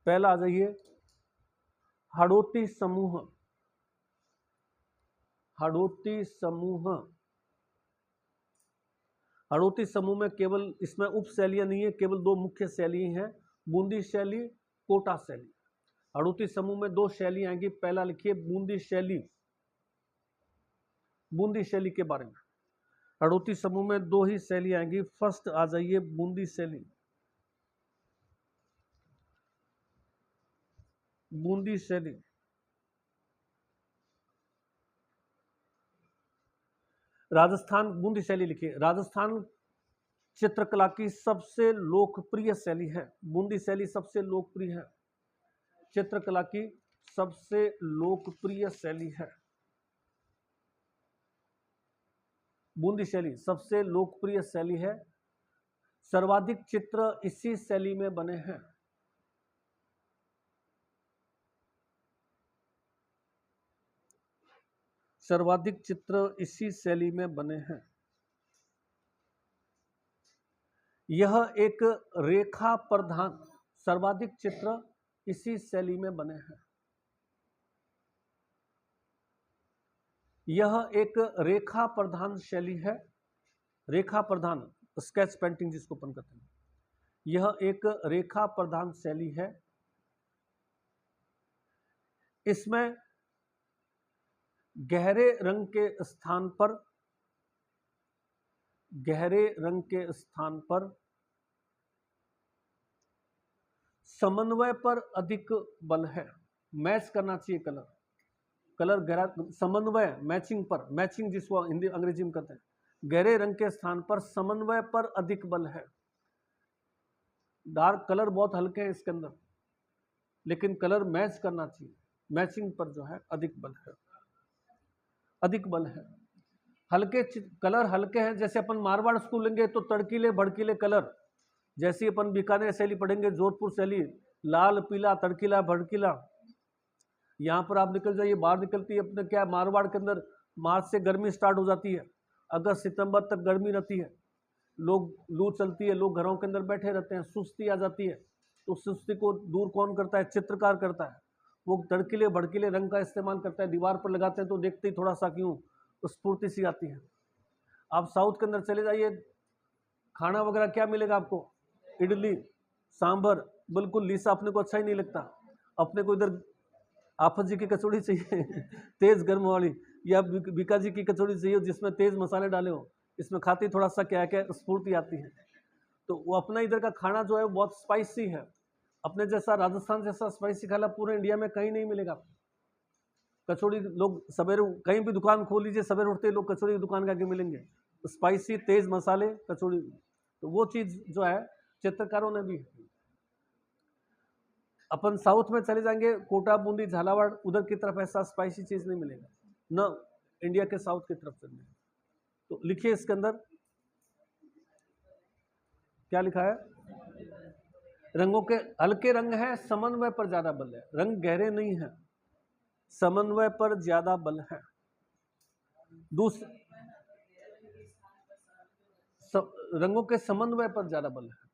पहला आ जाइए, हड़ोती समूह। हड़ोती समूह। हड़ोती समूह में केवल इसमें उप शैलियां नहीं है, केवल 2 मुख्य शैली हैं, बूंदी शैली, कोटा शैली। हड़ोती समूह में 2 शैलियां आएंगी। पहला लिखिए बूंदी शैली। बूंदी शैली के बारे में, हड़ोती समूह में 2 ही शैली आएंगी। फर्स्ट आ जाइए बूंदी शैली। बूंदी शैली, राजस्थान। बूंदी शैली लिखिए, राजस्थान चित्रकला की सबसे लोकप्रिय शैली है। बूंदी शैली सबसे लोकप्रिय है, चित्रकला की सबसे लोकप्रिय शैली है। बूंदी शैली सबसे लोकप्रिय शैली है। सर्वाधिक चित्र इसी शैली में बने हैं। सर्वाधिक चित्र इसी शैली में बने हैं। यह एक रेखा प्रधान, सर्वाधिक चित्र इसी शैली में बने हैं। यह एक रेखा प्रधान शैली है। रेखा प्रधान, स्केच पेंटिंग जिसको अपन कहते हैं, यह एक रेखा प्रधान शैली है। इसमें गहरे रंग के स्थान पर, गहरे रंग के स्थान पर समन्वय पर अधिक बल है। मैच करना चाहिए कलर, कलर गहरा, समन्वय, मैचिंग पर, मैचिंग जिसको हिंदी अंग्रेजी में कहते हैं। गहरे रंग के स्थान पर समन्वय पर अधिक बल है। डार्क कलर बहुत हल्के हैं इसके अंदर, लेकिन कलर मैच करना चाहिए, मैचिंग पर जो है अधिक बल है, अधिक बल है। हल्के कलर हल्के हैं, जैसे अपन मारवाड़ स्कूल लेंगे तो तड़कीले भड़कीले कलर, जैसे अपन बीकानेर शैली पढ़ेंगे, जोधपुर शैली, लाल पीला तड़कीला भड़कीला। यहाँ पर आप निकल जाइए, बाहर निकलती है अपने क्या, मारवाड़ के अंदर मार्च से गर्मी स्टार्ट हो जाती है, अगस्त सितंबर तक गर्मी रहती है, लोग लू चलती है, लोग घरों के अंदर बैठे रहते हैं, सुस्ती आ जाती है। तो सुस्ती को दूर कौन करता है? चित्रकार करता है। वो तड़कीले भड़कीले रंग का इस्तेमाल करता है, दीवार पर लगाते हैं तो देखते ही थोड़ा सा क्यों स्फूर्ति सी आती है। आप साउथ के अंदर चले जाइए, खाना वगैरह क्या मिलेगा आपको? इडली सांभर, बिल्कुल लीसा, अपने को अच्छा ही नहीं लगता। अपने को इधर आफत जी की कचौड़ी चाहिए तेज गर्म वाली, या बीका जी की कचौड़ी चाहिए जिसमें तेज मसाले डाले हो, इसमें खाती थोड़ा सा क्या क्या स्फूर्ति आती है। तो वो अपना इधर का खाना जो है वो बहुत स्पाइसी है। अपने जैसा राजस्थान जैसा स्पाइसी खाना पूरे इंडिया में कहीं नहीं मिलेगा। कचौड़ी लोग सवेरे कहीं भी दुकान खोल लीजिए, सवेरे उठते लोग कचौड़ी की दुकान के आगे मिलेंगे, स्पाइसी तेज मसाले कचौड़ी। तो वो चीज़ जो है चित्रकारों ने भी, अपन साउथ में चले जाएंगे, कोटा बूंदी झालावाड़ उधर की तरफ ऐसा स्पाइसी चीज़ नहीं मिलेगा, न इंडिया के साउथ की तरफ से। तो लिखिए इसके अंदर क्या लिखा है? रंगों के हल्के रंग हैं, समन्वय पर ज्यादा बल है। रंग गहरे नहीं है, समन्वय पर ज्यादा बल है। दूसरे रंगों के समन्वय पर ज्यादा बल है।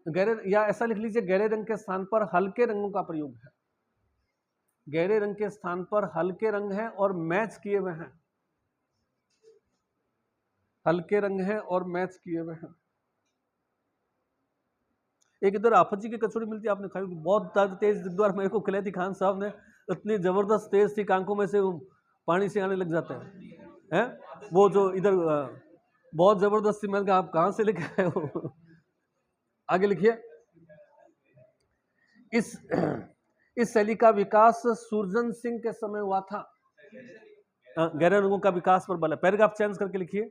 गहरे, या ऐसा लिख लीजिए, गहरे रंग के स्थान पर हल्के रंगों का प्रयोग है। गहरे रंग के स्थान पर हल्के रंग हैं और मैच किए हुए हैं, हल्के रंग हैं और मैच किए हुए हैं। एक इधर आफत जी की कचौड़ी मिलती है, आपने खाई? बहुत तेज दिग्द्वार मेरे को खिलाई थी खान साहब ने, इतनी जबरदस्त तेज थी, आंखों में से पानी से आने लग जाते हैं। वो जो इधर बहुत जबरदस्त थी। मैंने कहा आप कहाँ से लेके आए हो? आगे लिखिए, इस शैली का विकास सुरजन सिंह के समय हुआ था। गहरे रंगों का विकास पर बल है। पैराग्राफ चेंज करके लिखिए।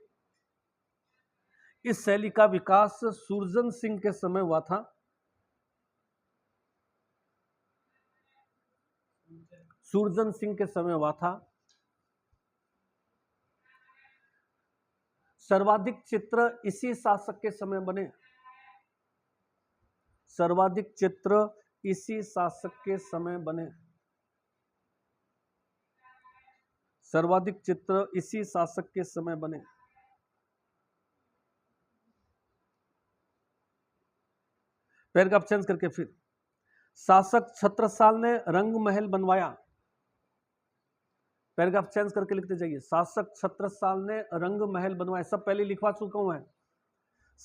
इस शैली का विकास सुरजन सिंह के समय हुआ था। सुरजन सिंह के समय हुआ था। सर्वाधिक चित्र इसी शासक के समय बने। सर्वाधिक चित्र इसी शासक के समय बने। सर्वाधिक चित्र इसी शासक के समय बने। पैराग्राफ चेंज करके फिर, शासक छत्रसाल ने रंग महल बनवाया। पैराग्राफ चेंज करके लिखते जाइए। शासक छत्रसाल ने रंग महल बनवाया। सब पहले लिखवा चुका हूं मैं।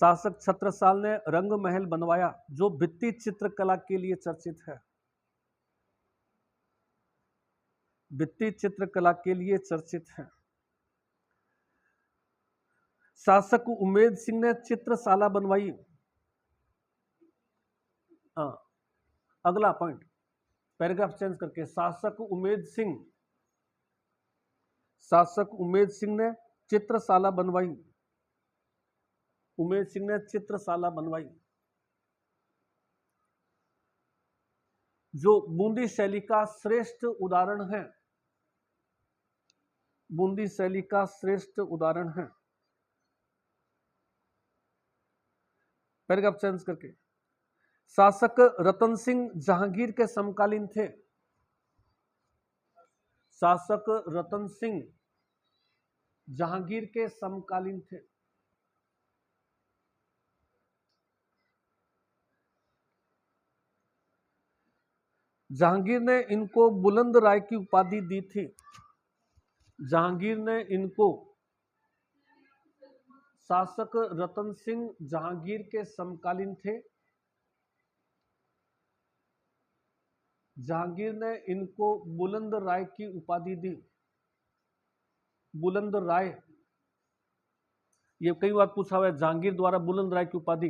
शासक छत्रसाल ने रंग महल बनवाया जो भित्ति चित्रकला के लिए चर्चित है। भित्ति चित्रकला के लिए चर्चित है। शासक उमेद सिंह ने चित्रशाला बनवाई। अगला पॉइंट, पैराग्राफ चेंज करके, शासक उमेद सिंह ने चित्रशाला बनवाई। उमेद सिंह ने चित्रशाला बनवाई जो बूंदी शैली का श्रेष्ठ उदाहरण है। बूंदी शैली का श्रेष्ठ उदाहरण है। पैराग्राफ चेंज करके, शासक रतन सिंह जहांगीर के समकालीन थे। शासक रतन सिंह जहांगीर के समकालीन थे। जहांगीर ने इनको बुलंद राय की उपाधि दी थी। जहांगीर ने इनको, शासक रतन सिंह जहांगीर के समकालीन थे। जहांगीर ने इनको बुलंद राय की उपाधि दी। बुलंद राय, ये कई बार पूछा हुआ है, जहांगीर द्वारा बुलंद राय की उपाधि।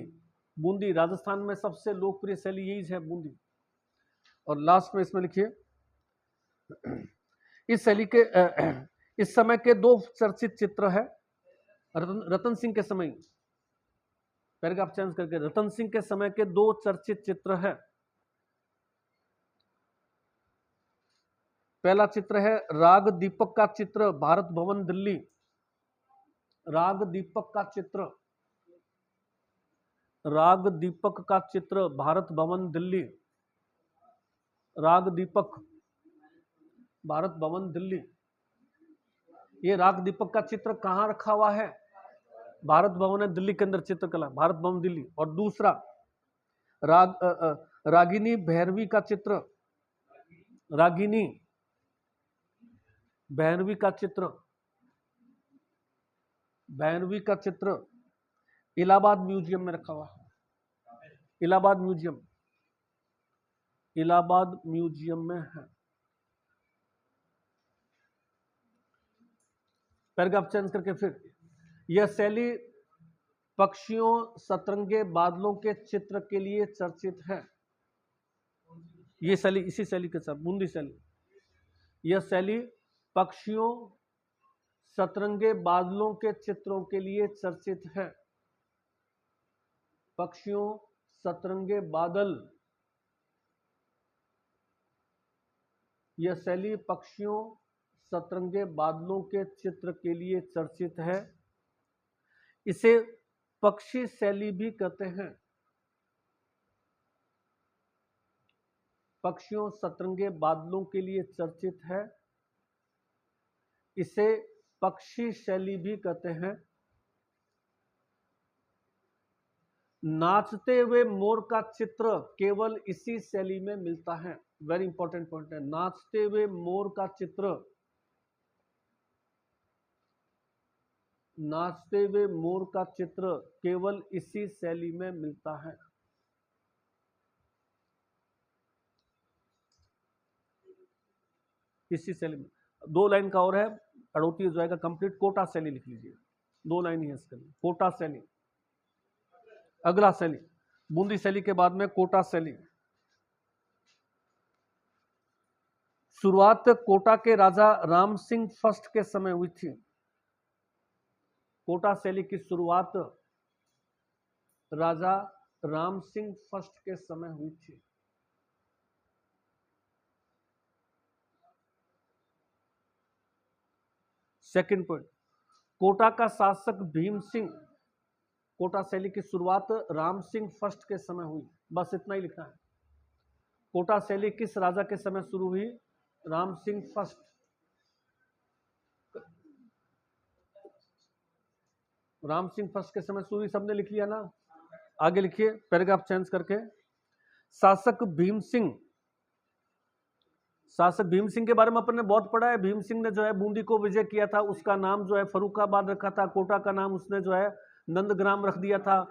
बूंदी, राजस्थान में सबसे लोकप्रिय शैली यही है, बूंदी। और लास्ट में इसमें लिखिए, इस शैली के इस समय के दो चर्चित चित्र है। रतन सिंह के समय, पैराग्राफ चेंज करके, रतन सिंह के समय के दो चर्चित चित्र है। पहला चित्र है राग दीपक का चित्र, भारत भवन दिल्ली। राग दीपक का चित्र, राग दीपक का चित्र, भारत भवन दिल्ली। राग दीपक, भारत भवन दिल्ली। ये राग दीपक का चित्र कहां रखा हुआ है? भारत भवन है दिल्ली के अंदर, चित्रकला, भारत भवन दिल्ली। और दूसरा रागिनी भैरवी का चित्र, रागिनी भैरवी का चित्र, भैरवी का चित्र इलाहाबाद म्यूजियम में रखा हुआ है। इलाहाबाद म्यूजियम, इलाहाबाद म्यूजियम में है। पैराग्राफ चेंज करके फिर, यह शैली पक्षियों, सतरंगे, बादलों के चित्र के लिए चर्चित है। ये शैली, इसी शैली के साथ बूंदी शैली। यह शैली पक्षियों, सतरंगे, बादलों के चित्रों के लिए चर्चित है। पक्षियों, सतरंगे, बादल, यह शैली पक्षियों, सतरंगे, बादलों के चित्र के लिए चर्चित है। इसे पक्षी शैली भी कहते हैं। पक्षियों, सतरंगे, बादलों के लिए चर्चित है, इसे पक्षी शैली भी कहते हैं। नाचते हुए मोर का चित्र केवल इसी शैली में मिलता है। वेरी इंपॉर्टेंट पॉइंट है, नाचते हुए मोर का चित्र, नाचते हुए मोर का चित्र केवल इसी शैली में मिलता है। इसी शैली में। दो लाइन का और है, अड़ोती हो जाएगा कंप्लीट। कोटा शैली लिख लीजिए, दो लाइन ही है इसके लिए। कोटा शैली, अगला शैली, बूंदी शैली के बाद में कोटा शैली। शुरुआत कोटा के राजा राम सिंह फर्स्ट के समय हुई थी। कोटा शैली की शुरुआत राजा राम सिंह फर्स्ट के समय हुई थी। सेकंड पॉइंट, कोटा का शासक भीम सिंह, कोटा शैली की शुरुआत राम सिंह फर्स्ट के समय हुई। बस इतना ही लिखना है। कोटा शैली किस राजा के समय शुरू हुई? राम सिंह फर्स्ट। राम सिंह फर्स्ट के समय शुरू हुई, सबने लिख लिया ना? आगे लिखिए पैराग्राफ चेंज करके। शासक भीम सिंह, शासक भीम सिंह के बारे में अपन ने बहुत पढ़ा है। भीम सिंह ने जो है बूंदी को विजय किया था, उसका नाम जो है फरुखाबाद रखा था। कोटा का नाम उसने जो है नंदग्राम रख दिया था।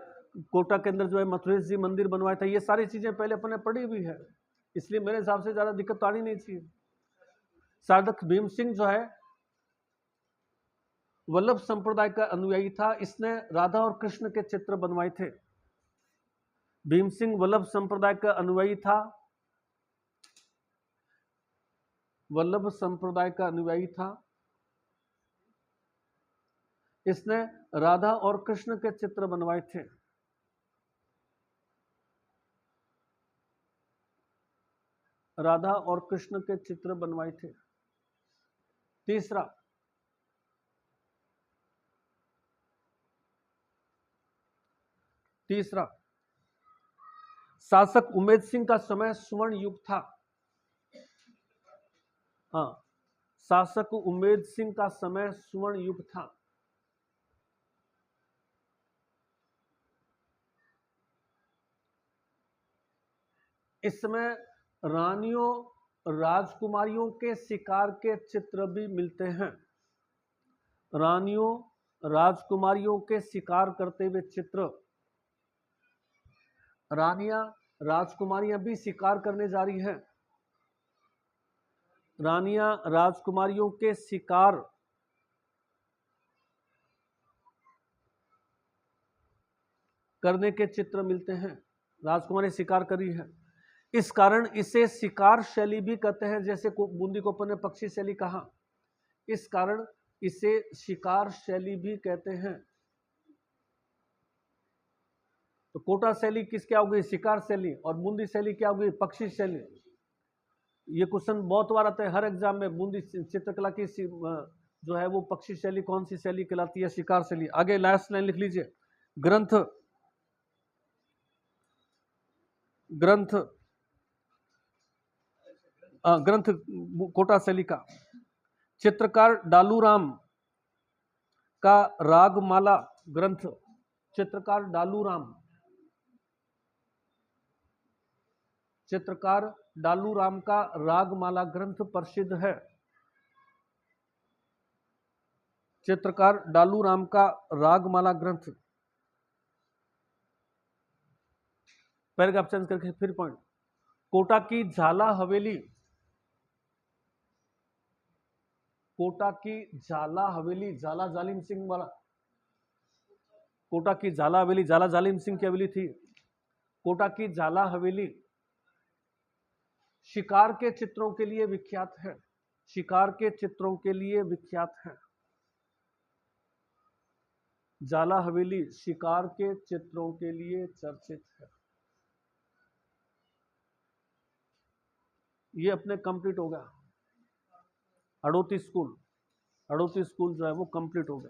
कोटा के अंदर जो है मथुरेश जी मंदिर बनवाया था। ये सारी चीजें पहले अपन ने पढ़ी हुई है, इसलिए मेरे हिसाब से ज्यादा दिक्कत आनी नहीं चाहिए। शासक भीम सिंह जो है वल्लभ संप्रदाय का अनुयायी था। इसने राधा और कृष्ण के चित्र बनवाए थे। भीम सिंह वल्लभ संप्रदाय का अनुयायी था, वल्लभ संप्रदाय का अनुयायी था। इसने राधा और कृष्ण के चित्र बनवाए थे। राधा और कृष्ण के चित्र बनवाए थे। तीसरा, शासक उमेद सिंह का समय स्वर्ण युग था। हाँ, शासक उमेद सिंह का समय स्वर्ण युग था। इस समय रानियों राजकुमारियों के शिकार के चित्र भी मिलते हैं। रानियों राजकुमारियों के शिकार करते हुए चित्र। रानियां राजकुमारियां भी शिकार करने जा रही हैं। रानियां राजकुमारियों के शिकार करने के चित्र मिलते हैं। राजकुमारी शिकार कर रही है, इस कारण इसे शिकार शैली भी कहते हैं। जैसे बूंदी को अपन ने पक्षी शैली कहा, इस कारण इसे शिकार शैली भी कहते हैं। तो कोटा शैली किस क्या होगी? शिकार शैली। और बूंदी शैली क्या होगी? पक्षी शैली। ये क्वेश्चन बहुत बार आता है हर एग्जाम में। बूंदी चित्रकला की जो है वो पक्षी शैली कौन सी शैली कहलाती है? शिकार शैली। आगे लास्ट लाइन लिख लीजिए। ग्रंथ कोटा शैली का चित्रकार डालूराम का रागमाला ग्रंथ। चित्रकार डालूराम का रागमाला ग्रंथ प्रसिद्ध है। चित्रकार डालूराम का रागमाला ग्रंथ। पैराग्राफ चेंज करके फिर पॉइंट। कोटा की झाला हवेली, कोटा की झाला हवेली, झाला जालिम सिंह वाला। कोटा की झाला हवेली झाला जालिम सिंह की हवेली थी। कोटा की झाला हवेली शिकार के चित्रों के लिए विख्यात है। शिकार के चित्रों के लिए विख्यात है। झाला हवेली शिकार के चित्रों के लिए चर्चित है। ये अपने कंप्लीट हो गया। हड़ौती स्कूल जो है वो कंप्लीट हो गया।